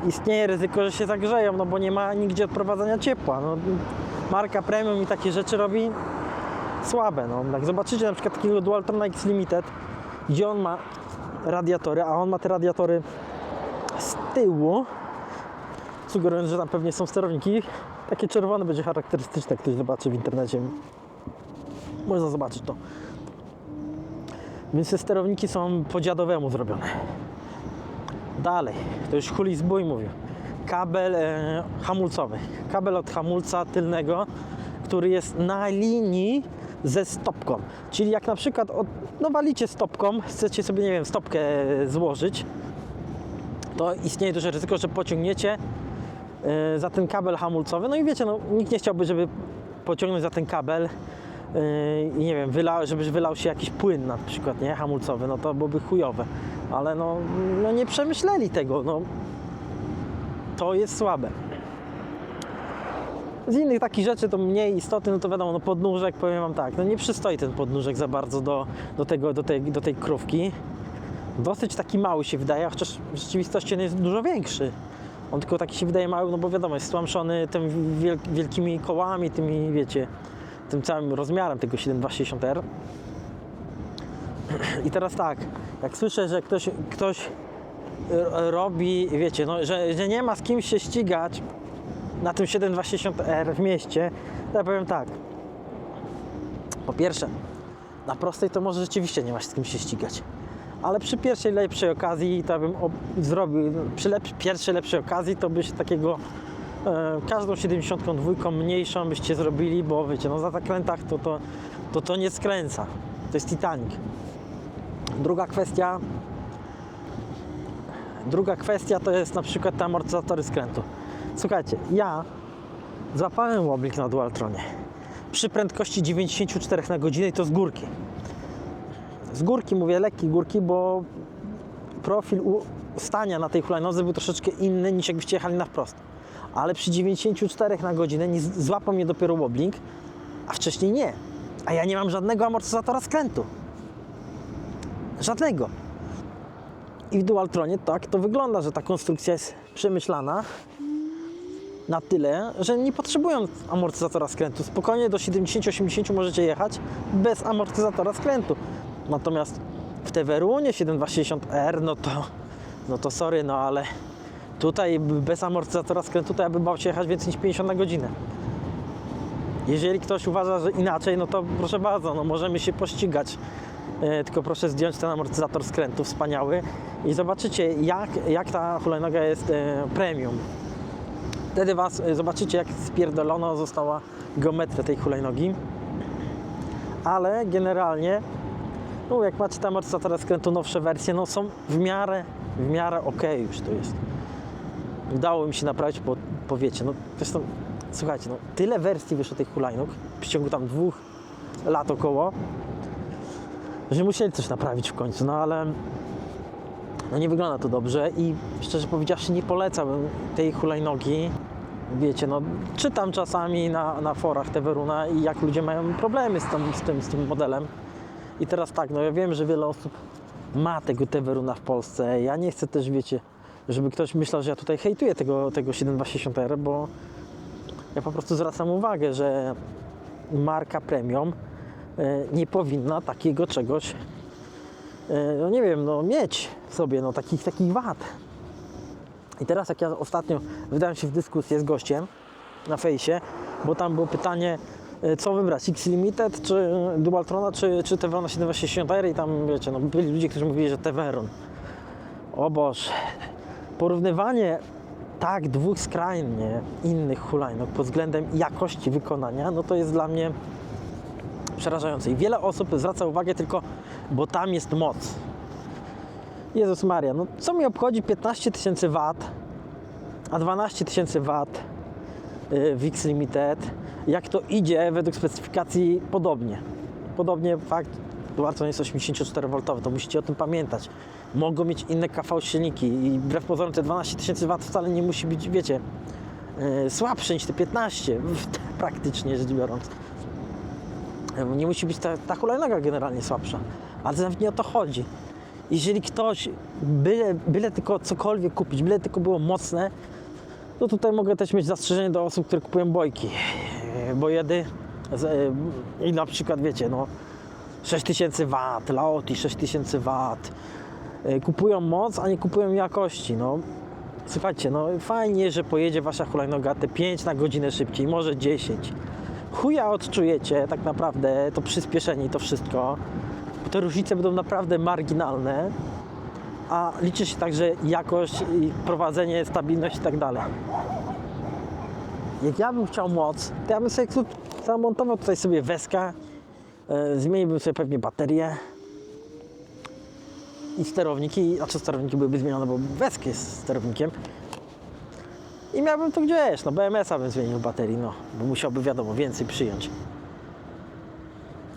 istnieje ryzyko, że się zagrzeją, no bo nie ma nigdzie odprowadzania ciepła. No, marka premium i takie rzeczy robi słabe. No. Jak zobaczycie na przykład takiego Dualtrona X Limited, gdzie on ma radiatory, a on ma te radiatory z tyłu, sugerując, że tam pewnie są sterowniki. Takie czerwone będzie charakterystyczne, jak ktoś zobaczy w internecie. Można zobaczyć to. Więc te sterowniki są po dziadowemu zrobione. Dalej, to już Huli Zbój mówił. Kabel hamulcowy. Kabel od hamulca tylnego, który jest na linii ze stopką. Czyli jak na przykład walicie stopką, chcecie sobie, nie wiem, stopkę złożyć, to istnieje duże ryzyko, że pociągniecie za ten kabel hamulcowy. No i wiecie, no, nikt nie chciałby, żeby pociągnąć za ten kabel i nie wiem, żeby wylał się jakiś płyn na przykład, nie, hamulcowy, no to byłoby chujowe. Ale no nie przemyśleli tego, no to jest słabe. Z innych takich rzeczy to mniej istotne, no to wiadomo, no podnóżek, powiem wam tak, no nie przystoi ten podnóżek za bardzo do tej krówki. Dosyć taki mały się wydaje, chociaż w rzeczywistości on jest dużo większy. On tylko taki się wydaje mały, no bo wiadomo, jest stłamszony tymi wielkimi kołami, tymi, wiecie, tym całym rozmiarem tego 7260R. I teraz tak, jak słyszę, że ktoś robi, wiecie, no, że nie ma z kim się ścigać na tym 7260R w mieście, to ja powiem tak. Po pierwsze, na prostej to może rzeczywiście nie masz z kim się ścigać. Ale przy pierwszej lepszej okazji to bym zrobił, przy pierwszej lepszej okazji to byś takiego każdą 72 mniejszą byście zrobili, bo wiecie, no za zakrętach to nie skręca. To jest Titanic. Druga kwestia to jest na przykład te amortyzatory skrętu. Słuchajcie, ja złapałem wobbling na Dualtronie przy prędkości 94 na godzinę i to z górki. Z górki mówię, lekkiej górki, bo profil stania na tej hulajnodze był troszeczkę inny niż jakbyście jechali na wprost. Ale przy 94 na godzinę złapał mnie dopiero wobbling, a wcześniej nie. A ja nie mam żadnego amortyzatora skrętu. Żadnego. I w Dualtronie tak to wygląda, że ta konstrukcja jest przemyślana na tyle, że nie potrzebują amortyzatora skrętu. Spokojnie do 70-80 możecie jechać bez amortyzatora skrętu. Natomiast w Teverunie 7260R, no to sorry, no ale tutaj bez amortyzatora skrętu to ja bym bał się jechać więcej niż 50 na godzinę. Jeżeli ktoś uważa, że inaczej, no to proszę bardzo, no możemy się pościgać. Tylko proszę zdjąć ten amortyzator skrętu wspaniały i zobaczycie jak ta hulajnoga jest premium. Wtedy zobaczycie, jak spierdolona została geometria tej hulajnogi. Ale generalnie, no jak macie te amortyzatory skrętu, nowsze wersje, no są w miarę ok już to jest. Udało mi się naprawić, powiecie, no zresztą, słuchajcie, no tyle wersji wyszło tych hulajnóg w ciągu tam 2 lat około, że musieli coś naprawić w końcu, no ale no nie wygląda to dobrze i szczerze powiedziawszy nie polecałbym tej hulajnogi. Wiecie, no czytam czasami na forach Teveruna i jak ludzie mają problemy z tym modelem. I teraz tak, no ja wiem, że wiele osób ma tego Teveruna w Polsce. Ja nie chcę też, wiecie, żeby ktoś myślał, że ja tutaj hejtuję tego 7260R, bo ja po prostu zwracam uwagę, że marka premium nie powinna takiego czegoś, no nie wiem, no mieć sobie, no takich wad. I teraz jak ja ostatnio wydałem się w dyskusję z gościem na fejsie, bo tam było pytanie, co wybrać, X-Limited, czy Dualtrona, czy Teverona 7260R i tam, wiecie, no byli ludzie, którzy mówili, że Teveron. O Boże, porównywanie tak dwóch skrajnie innych hulajnóg pod względem jakości wykonania, no to jest dla mnie przerażające. I wiele osób zwraca uwagę tylko, bo tam jest moc. Jezus Maria, no co mi obchodzi 15 000 W, a 12 000 W w X-Limited, jak to idzie według specyfikacji podobnie. Podobnie fakt, Dualtron jest 84V, to musicie o tym pamiętać. Mogą mieć inne KV silniki i wbrew pozorom te 12 000 W wcale nie musi być, wiecie, słabsze niż te 15, praktycznie rzecz biorąc. Nie musi być ta hulajnoga generalnie słabsza, ale nawet nie o to chodzi. Jeżeli ktoś byle tylko cokolwiek kupić, byle tylko było mocne, to tutaj mogę też mieć zastrzeżenie do osób, które kupują bojki. Bojedy i na przykład, wiecie, no 6000 W, Laoti 6000 W. Kupują moc, a nie kupują jakości. No, słuchajcie, no fajnie, że pojedzie wasza hulajnoga te 5 na godzinę szybciej, może 10. Chuja odczujecie tak naprawdę to przyspieszenie i to wszystko. Te różnice będą naprawdę marginalne, a liczy się także jakość i prowadzenie, stabilność i tak dalej. Jak ja bym chciał moc, to ja bym sobie zamontował tutaj sobie weskę, zmieniłbym sobie pewnie baterię i sterowniki, znaczy sterowniki byłyby zmienione, bo weskę jest sterownikiem. I miałbym to gdzieś, no BMS-a bym zmienił baterii, no, bo musiałby, wiadomo, więcej przyjąć.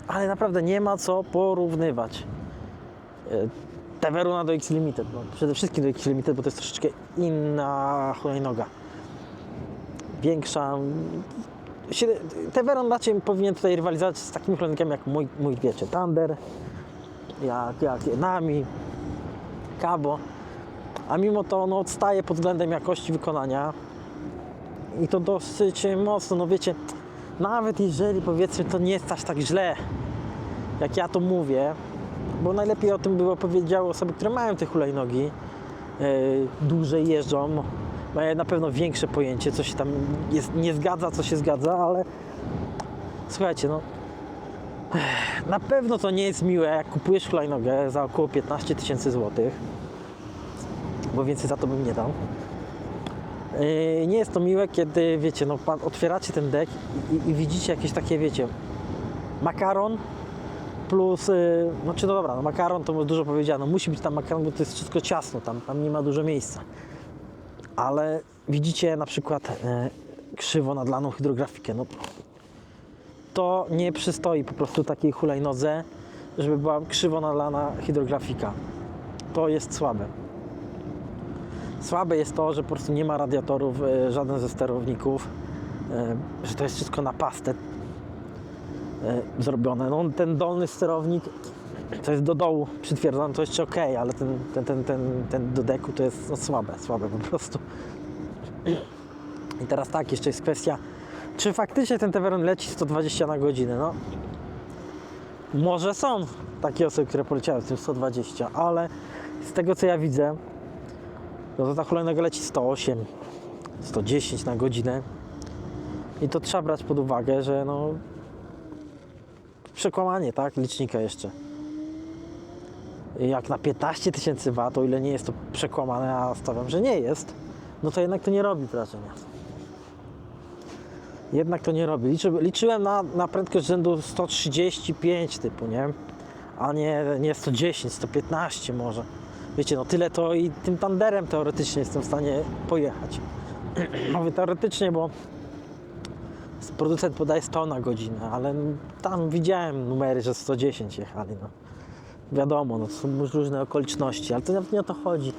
Ale naprawdę nie ma co porównywać Teveruna do X-Limited, no, przede wszystkim do X-Limited, bo to jest troszeczkę inna hulajnoga. Większa. Teveron raczej powinien tutaj rywalizować z takimi hulajnogami jak mój wiecie, Thunder, jak Nami, Kabo, a mimo to ono odstaje pod względem jakości wykonania i to dosyć mocno, no wiecie, nawet jeżeli powiedzmy to nie jest aż tak źle, jak ja to mówię, bo najlepiej o tym by opowiedziały osoby, które mają te hulajnogi, dłużej jeżdżą, mają na pewno większe pojęcie, co się tam nie zgadza, co się zgadza, ale słuchajcie, no na pewno to nie jest miłe, jak kupujesz hulajnogę za około 15 000 złotych, bo więcej za to bym nie dał. Nie jest to miłe, kiedy, wiecie, no otwieracie ten dek i widzicie jakieś takie, wiecie, makaron plus, no dobra, no makaron to dużo powiedziano, musi być tam makaron, bo to jest wszystko ciasno, tam nie ma dużo miejsca. Ale widzicie na przykład krzywo nadlaną hydrografikę, no to nie przystoi po prostu takiej hulajnodze, żeby była krzywo nadlana hydrografika. To jest słabe. Słabe jest to, że po prostu nie ma radiatorów, żaden ze sterowników, że to jest wszystko na pastę zrobione. No, ten dolny sterownik co jest do dołu przytwierdzone, to jeszcze ok, ale ten do deku to jest no, słabe po prostu. I teraz tak, jeszcze jest kwestia, czy faktycznie ten Teveron leci 120 na godzinę, no. Może są takie osoby, które poleciały z tym 120, ale z tego co ja widzę, no to ta hulajnoga leci 108, 110 na godzinę. I to trzeba brać pod uwagę, że no przekłamanie, tak, licznika jeszcze. Jak na 15 000 W, o ile nie jest to przekłamane, a stawiam, że nie jest, no to jednak to nie robi wrażenia. Jednak to nie robi. Liczyłem na prędkość rzędu 135 typu, nie? A nie 110, 115 może. Wiecie, no tyle to i tym tanderem teoretycznie jestem w stanie pojechać. Mówię teoretycznie, bo producent podaje 100 na godzinę, ale tam widziałem numery, że 110 jechali. No. Wiadomo, no, są różne okoliczności, ale to nawet nie o to chodzi.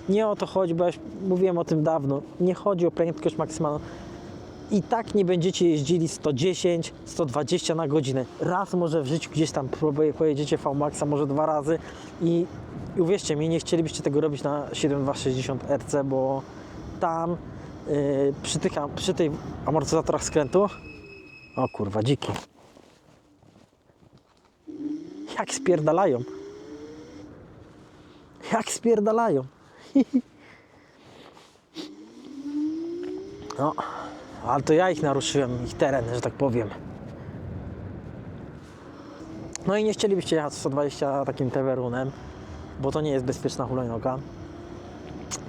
Nie o to chodzi, bo ja już mówiłem o tym dawno. Nie chodzi o prędkość maksymalną. I tak nie będziecie jeździli 110, 120 na godzinę. Raz może w życiu gdzieś tam pojedziecie V-Maxa, może 2 razy i uwierzcie mi, nie chcielibyście tego robić na 7260 RC, bo tam przy tej amortyzatorach skrętu, o kurwa, dziki, jak spierdalają, no, ale to ja ich naruszyłem, ich teren, że tak powiem. No i nie chcielibyście jechać 120 takim Teveronem, bo to nie jest bezpieczna hulajnoga.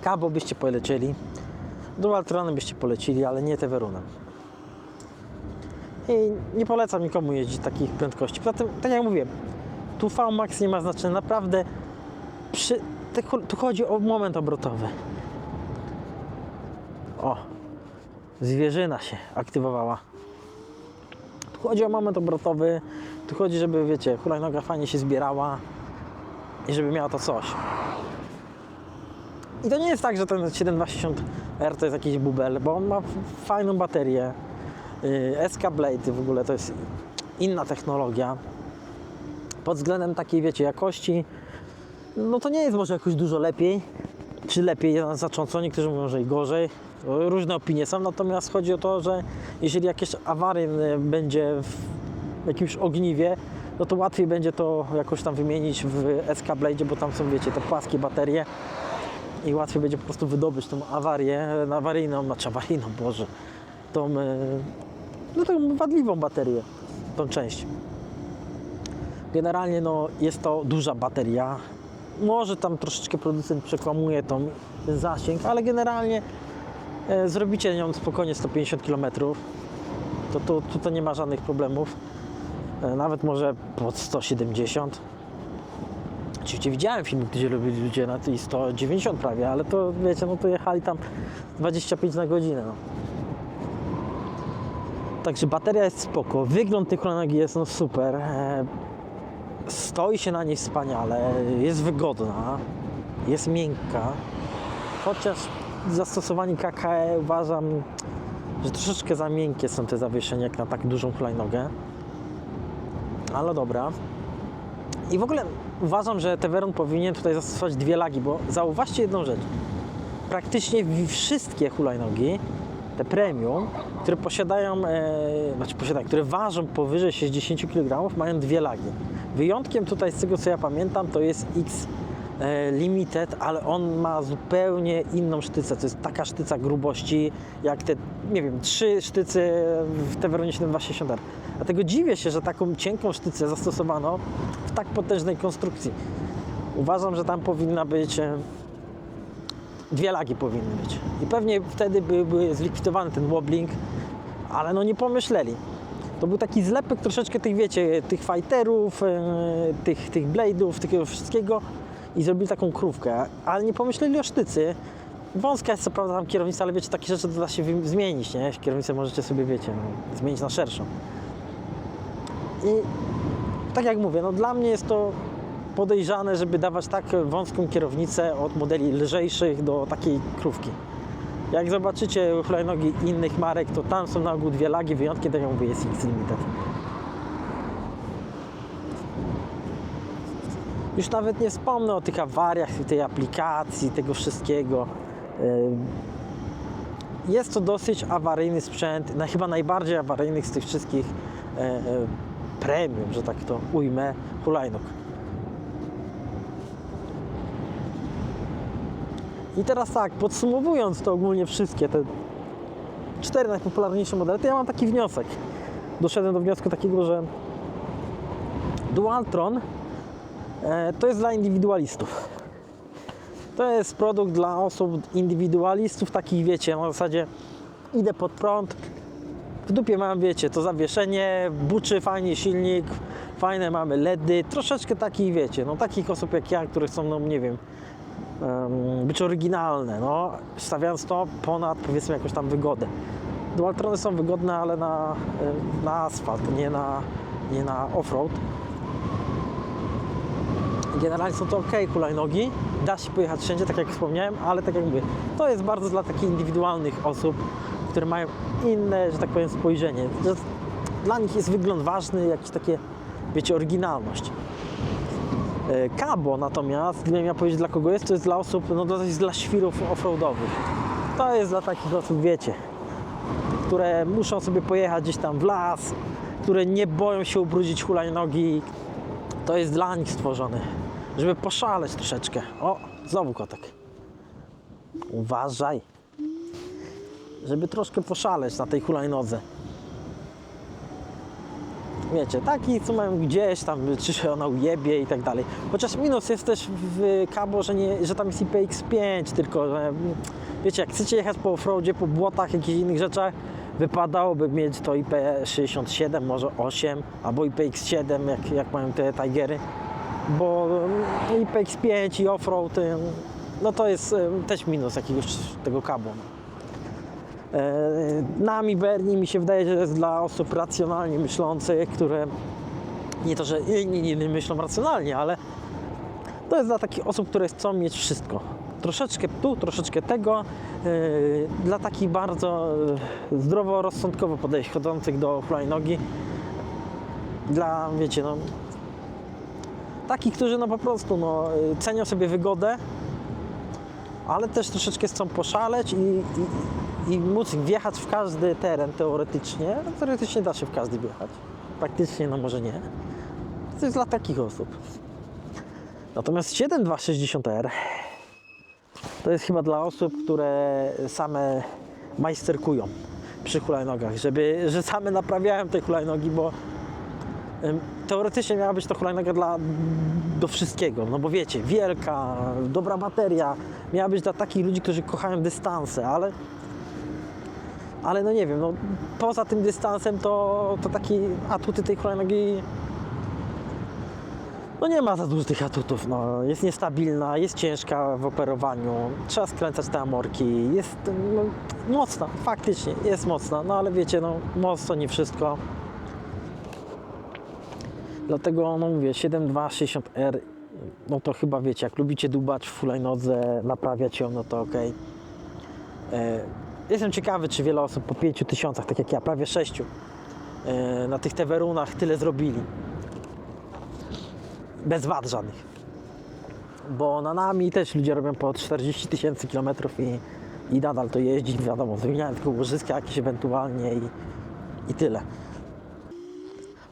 Kabo byście polecieli, Dualtronem byście polecili, ale nie Teveronem. I nie polecam nikomu jeździć takich prędkości. Poza tym, tak jak mówiłem, tu V-Max nie ma znaczenia, naprawdę tu chodzi o moment obrotowy. O, zwierzyna się aktywowała. Tu chodzi o moment obrotowy, tu chodzi, żeby, wiecie, hulajnoga fajnie się zbierała i żeby miała to coś. I to nie jest tak, że ten 7260R to jest jakiś bubel, bo on ma fajną baterię. SK Blade w ogóle to jest inna technologia. Pod względem takiej, wiecie, jakości, no to nie jest może jakoś dużo lepiej, czy lepiej znacząco, niektórzy mówią, że i gorzej. Różne opinie są, natomiast chodzi o to, że jeżeli jakieś awarie będzie w jakimś ogniwie, no to łatwiej będzie to jakoś tam wymienić w SK Blade, bo tam są, wiecie, te płaskie baterie i łatwiej będzie po prostu wydobyć tą awaryjną, Boże, tą wadliwą baterię, tą część. Generalnie no, jest to duża bateria. Może tam troszeczkę producent przekłamuje ten zasięg, ale generalnie zrobicie nią spokojnie 150 km. To nie ma żadnych problemów. Nawet może pod 170. Oczywiście widziałem filmy, gdzie robili ludzie na tej 190 prawie, ale to wiecie, no to jechali tam 25 na godzinę. No. Także bateria jest spoko, wygląd tej hulajnogi jest no super. Stoi się na niej wspaniale, jest wygodna, jest miękka. Chociaż zastosowanie KKE uważam, że troszeczkę za miękkie są te zawieszenia jak na tak dużą hulajnogę. Ale dobra. I w ogóle uważam, że Teveron powinien tutaj zastosować 2 lagi, bo zauważcie jedną rzecz. Praktycznie wszystkie hulajnogi, te premium, które które ważą powyżej 60 kg, mają 2 lagi. Wyjątkiem tutaj, z tego co ja pamiętam, to jest X Limited, ale on ma zupełnie inną sztycę. To jest taka sztyca grubości, jak te, nie wiem, 3 sztyce w Teveronie 7260R. Dlatego dziwię się, że taką cienką sztycę zastosowano w tak potężnej konstrukcji. Uważam, że tam powinna być 2 lagi powinny być. I pewnie wtedy byłby zlikwidowany ten wobbling, ale no nie pomyśleli. To był taki zlepek troszeczkę tych, wiecie, tych fighterów, tych blade'ów, takiego wszystkiego i zrobili taką krówkę, ale nie pomyśleli o sztycy. Wąska jest co prawda tam kierownica, ale wiecie, takie rzeczy to da się zmienić, nie? Kierownicę możecie sobie, wiecie, no, zmienić na szerszą. I tak jak mówię, no dla mnie jest to podejrzane, żeby dawać tak wąską kierownicę od modeli lżejszych do takiej krówki. Jak zobaczycie hulajnogi innych marek, to tam są na ogół 2 lagi, wyjątkiem, tak jak mówię, jest X Limited. Już nawet nie wspomnę o tych awariach, tej aplikacji, tego wszystkiego. Jest to dosyć awaryjny sprzęt, chyba najbardziej awaryjnych z tych wszystkich premium, że tak to ujmę, hulajnóg. I teraz tak, podsumowując to ogólnie wszystkie te 4 najpopularniejsze modele, to ja mam taki wniosek. Doszedłem do wniosku takiego, że Dualtron to jest dla indywidualistów. To jest produkt dla osób indywidualistów, takich wiecie, na zasadzie idę pod prąd, w dupie mam, wiecie, to zawieszenie, buczy fajnie silnik, fajne mamy LEDy, troszeczkę takich, wiecie, no takich osób jak ja, które są, no nie wiem, być oryginalne, no, stawiając to ponad, powiedzmy, jakąś tam wygodę. Dualtrony są wygodne, ale na asfalt, nie na offroad. Generalnie są to ok hulajnogi, da się pojechać wszędzie, tak jak wspomniałem, ale tak jak mówię, to jest bardzo dla takich indywidualnych osób, które mają inne, że tak powiem, spojrzenie. Dla nich jest wygląd ważny, jakieś takie, wiecie, oryginalność. Kabo natomiast, gdybym miał powiedzieć dla kogo jest, to jest dla osób, no to jest dla świrów offroadowych. To jest dla takich osób, wiecie, które muszą sobie pojechać gdzieś tam w las, które nie boją się ubrudzić hulajnogi. To jest dla nich stworzone, żeby poszaleć troszeczkę. O, znowu kotek. Uważaj. Żeby troszkę poszaleć na tej hulajnodze. Wiecie, taki co mają gdzieś tam, czy się ona ujebie i tak dalej. Chociaż minus jest też w Kabo, że tam jest IPX5, tylko że wiecie, jak chcecie jechać po offroadzie, po błotach, jakichś innych rzeczach, wypadałoby mieć to IP67, może 8, albo IPX7, jak mają te Tigery, bo IPX5 i offroad, no to jest też minus jakiegoś tego Kabo. Nami Bernie mi się wydaje, że jest dla osób racjonalnie myślących, które nie to, że inni nie myślą racjonalnie, ale to jest dla takich osób, które chcą mieć wszystko. Troszeczkę tu, troszeczkę tego, dla takich bardzo zdroworozsądkowo podchodzących do hulajnogi, dla, wiecie, no, takich, którzy no po prostu no, cenią sobie wygodę, ale też troszeczkę chcą poszaleć i móc wjechać w każdy teren teoretycznie. No, teoretycznie da się w każdy wjechać. Praktycznie no może nie. To jest dla takich osób. Natomiast 7260R to jest chyba dla osób, które same majsterkują przy hulajnogach, że same naprawiają te hulajnogi, bo teoretycznie miała być to hulajnoga do wszystkiego, no bo wiecie, wielka, dobra bateria, miała być dla takich ludzi, którzy kochają dystanse, ale no nie wiem, no poza tym dystansem to takie atuty tej hulajnogi, no nie ma za dużo tych atutów, no jest niestabilna, jest ciężka w operowaniu, trzeba skręcać te amorki, jest no, mocna, faktycznie jest mocna, no ale wiecie, no mocno nie wszystko. Dlatego, no mówię, 7260R, no to chyba wiecie, jak lubicie dubać w hulajnodze, naprawiać ją, no to ok. Jestem ciekawy, czy wiele osób po 5000, tak jak ja, prawie 6, na tych Teverunach tyle zrobili. Bez wad żadnych. Bo na nami też ludzie robią po 40 000 kilometrów i nadal to jeździ, wiadomo, zmieniają tylko łożyska jakieś ewentualnie i tyle.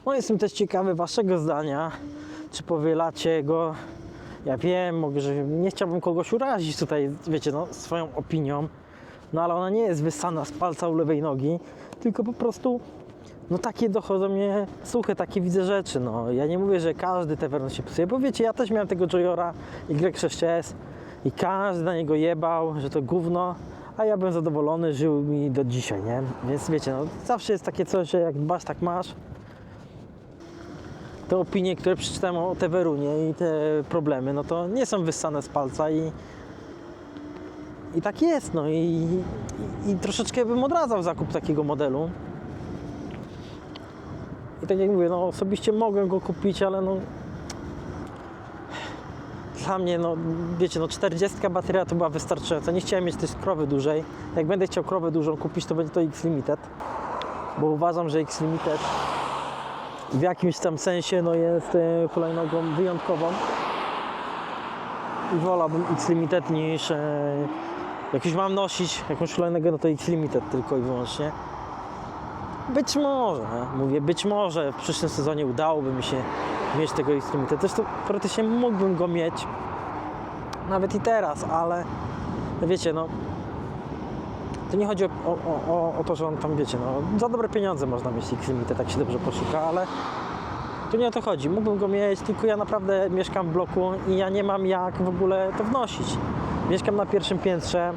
No jestem też ciekawy waszego zdania, czy powielacie go. Ja wiem, mogę, że nie chciałbym kogoś urazić tutaj, wiecie, no, swoją opinią, no ale ona nie jest wyssana z palca u lewej nogi, tylko po prostu, no takie dochodzą mnie słuchy, takie widzę rzeczy, no. Ja nie mówię, że każdy Tevern się psuje, bo wiecie, ja też miałem tego Joyora Y6S i każdy na niego jebał, że to gówno, a ja byłem zadowolony, żył mi do dzisiaj, nie? Więc wiecie, no zawsze jest takie coś, że jak dbasz, tak masz. Te opinie, które przeczytałem o Teverunie i te problemy, no to nie są wyssane z palca i tak jest, no i troszeczkę bym odradzał zakup takiego modelu. I tak jak mówię, no osobiście mogłem go kupić, ale no dla mnie, no wiecie, no 40 bateria to była wystarczająca. Nie chciałem mieć też krowy dużej. Jak będę chciał krowę dużą kupić, to będzie to X Limited, bo uważam, że X Limited w jakimś tam sensie no jest hulajnogą wyjątkową. i wolałbym X-Limited niż jak już mam nosić jakąś hulajnogę, no to X-Limited tylko i wyłącznie. Być może, mówię, być może w przyszłym sezonie udałoby mi się mieć tego X-Limited. Zresztą teoretycznie mógłbym go mieć nawet i teraz, ale wiecie, no to nie chodzi o to, że on tam, wiecie, no za dobre pieniądze można mieć X-Limited, tak się dobrze poszuka, ale tu nie o to chodzi. Mógłbym go mieć, tylko ja naprawdę mieszkam w bloku i ja nie mam jak w ogóle to wnosić. Mieszkam na pierwszym piętrze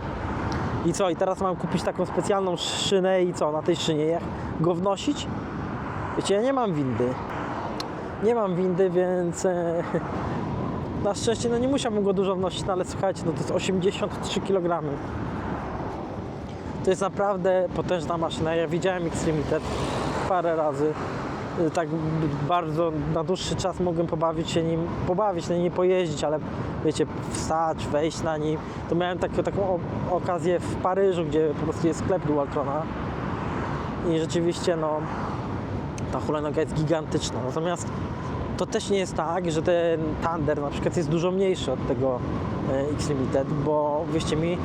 i co? I teraz mam kupić taką specjalną szynę i co? Na tej szynie jak go wnosić? Wiecie, ja nie mam windy. Nie mam windy, więc na szczęście no nie musiałbym go dużo wnosić, no ale słuchajcie, no to jest 83 kg. To jest naprawdę potężna maszyna. Ja widziałem X-Limited parę razy. Tak bardzo na dłuższy czas mogłem pobawić na nim, nie pojeździć, ale wiecie, wstać, wejść na nim. To miałem taką okazję w Paryżu, gdzie po prostu jest sklep Dualtrona i rzeczywiście no ta hulajnoga jest gigantyczna. Natomiast to też nie jest tak, że ten Thunder na przykład jest dużo mniejszy od tego X-Limited, bo wierzcie mi,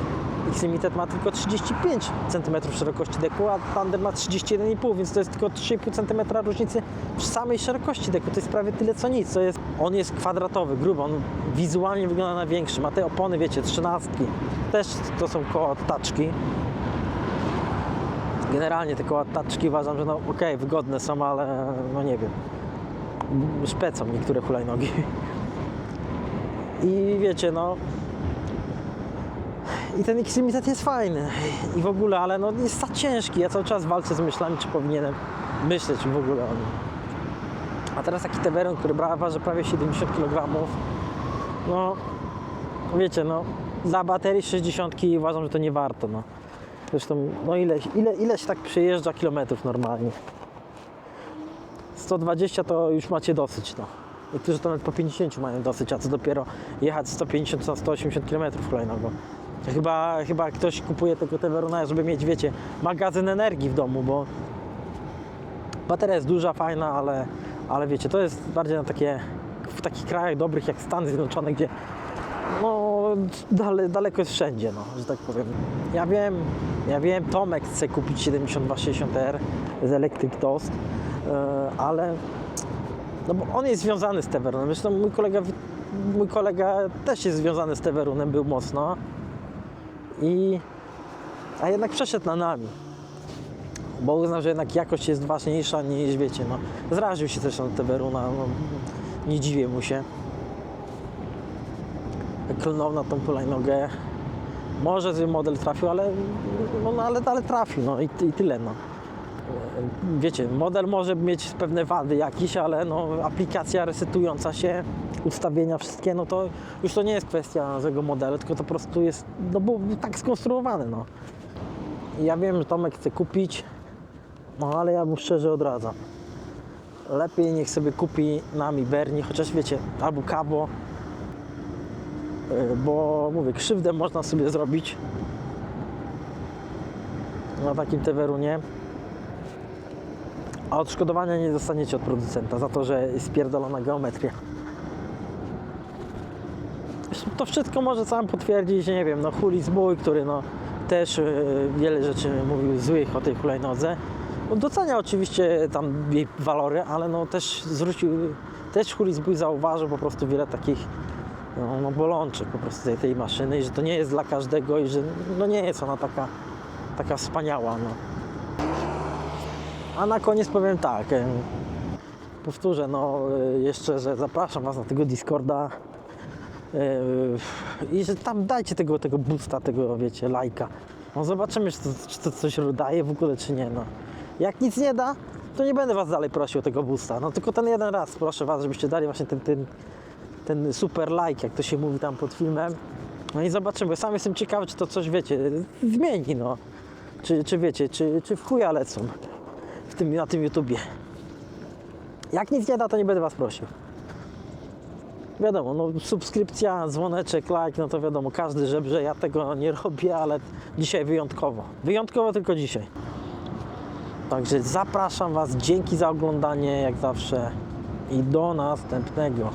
X-Limited ma tylko 35 cm szerokości deku, a Thunder ma 31,5, więc to jest tylko 3,5 cm różnicy w samej szerokości deku. To jest prawie tyle co nic. On jest kwadratowy, gruby, on wizualnie wygląda na większy. Ma te opony, wiecie, 13. Też to są koła od taczki. Generalnie te koła od taczki uważam, że no okej, wygodne są, ale no nie wiem, szpecą niektóre hulajnogi. I wiecie, no i ten X-Limited jest fajny i w ogóle, ale no jest za ciężki. Ja cały czas walczę z myślami, czy powinienem myśleć w ogóle o nim. A teraz taki Teveron, który waży prawie 70 kg, no wiecie, no za baterii 60 uważam, że to nie warto, no. Zresztą, no ileś tak przejeżdża kilometrów normalnie. 120 to już macie dosyć, no. Niektórzy to nawet po 50 mają dosyć, a co dopiero jechać 150 na 180 km hulajnogą. Chyba ktoś kupuje tego Teverona, żeby mieć, wiecie, magazyn energii w domu, bo bateria jest duża, fajna, ale wiecie, to jest bardziej na w takich krajach dobrych jak Stany Zjednoczone, gdzie no daleko jest wszędzie, no, że tak powiem. Ja wiem, Tomek chce kupić 7260R z Electric Toast, ale no bo on jest związany z Teveronem. Zresztą mój kolega też jest związany z Teveronem, był mocno. A jednak przeszedł na nami, bo uznał, że jednak jakość jest ważniejsza niż, wiecie, no. Zraził się też na Teverona, no, nie dziwię mu się. Klnął na tą hulajnogę. Może zły model trafił, ale trafił, no i tyle, no. Wiecie, model może mieć pewne wady jakieś, ale no, aplikacja resetująca się, ustawienia wszystkie, no to już to nie jest kwestia złego modelu, tylko to po prostu jest, no bo tak skonstruowane, no. I ja wiem, że Tomek chce kupić, no ale ja mu szczerze odradzam. Lepiej niech sobie kupi Nami Berni, chociaż wiecie, albo Kabo, bo mówię, krzywdę można sobie zrobić na takim Teveronie. A odszkodowania nie dostaniecie od producenta za to, że jest spierdolona geometria. To wszystko może sam potwierdzić, nie wiem, no Huli Zbój, który no też wiele rzeczy mówił złych o tej hulajnodze. No, docenia oczywiście tam jej walory, ale no też Huli Zbój zauważył po prostu wiele takich no bolączek po prostu tej maszyny i że to nie jest dla każdego i że no nie jest ona taka wspaniała, no. A na koniec powiem tak, powtórzę, no jeszcze, że zapraszam Was na tego Discorda i że tam dajcie tego boosta, tego, wiecie, lajka. No zobaczymy, czy to coś daje w ogóle, czy nie, no. Jak nic nie da, to nie będę Was dalej prosił o tego boosta, no tylko ten jeden raz proszę Was, żebyście dali właśnie ten super like, jak to się mówi tam pod filmem. No i zobaczymy, sam jestem ciekawy, czy to coś, wiecie, zmieni, no. Czy wiecie, czy w chuja lecą na tym YouTubie. Jak nic nie da, to nie będę Was prosił. Wiadomo, no subskrypcja, dzwoneczek, like, no to wiadomo, każdy żebrze, ja tego nie robię, ale dzisiaj wyjątkowo. Wyjątkowo tylko dzisiaj. Także zapraszam Was, dzięki za oglądanie, jak zawsze i do następnego.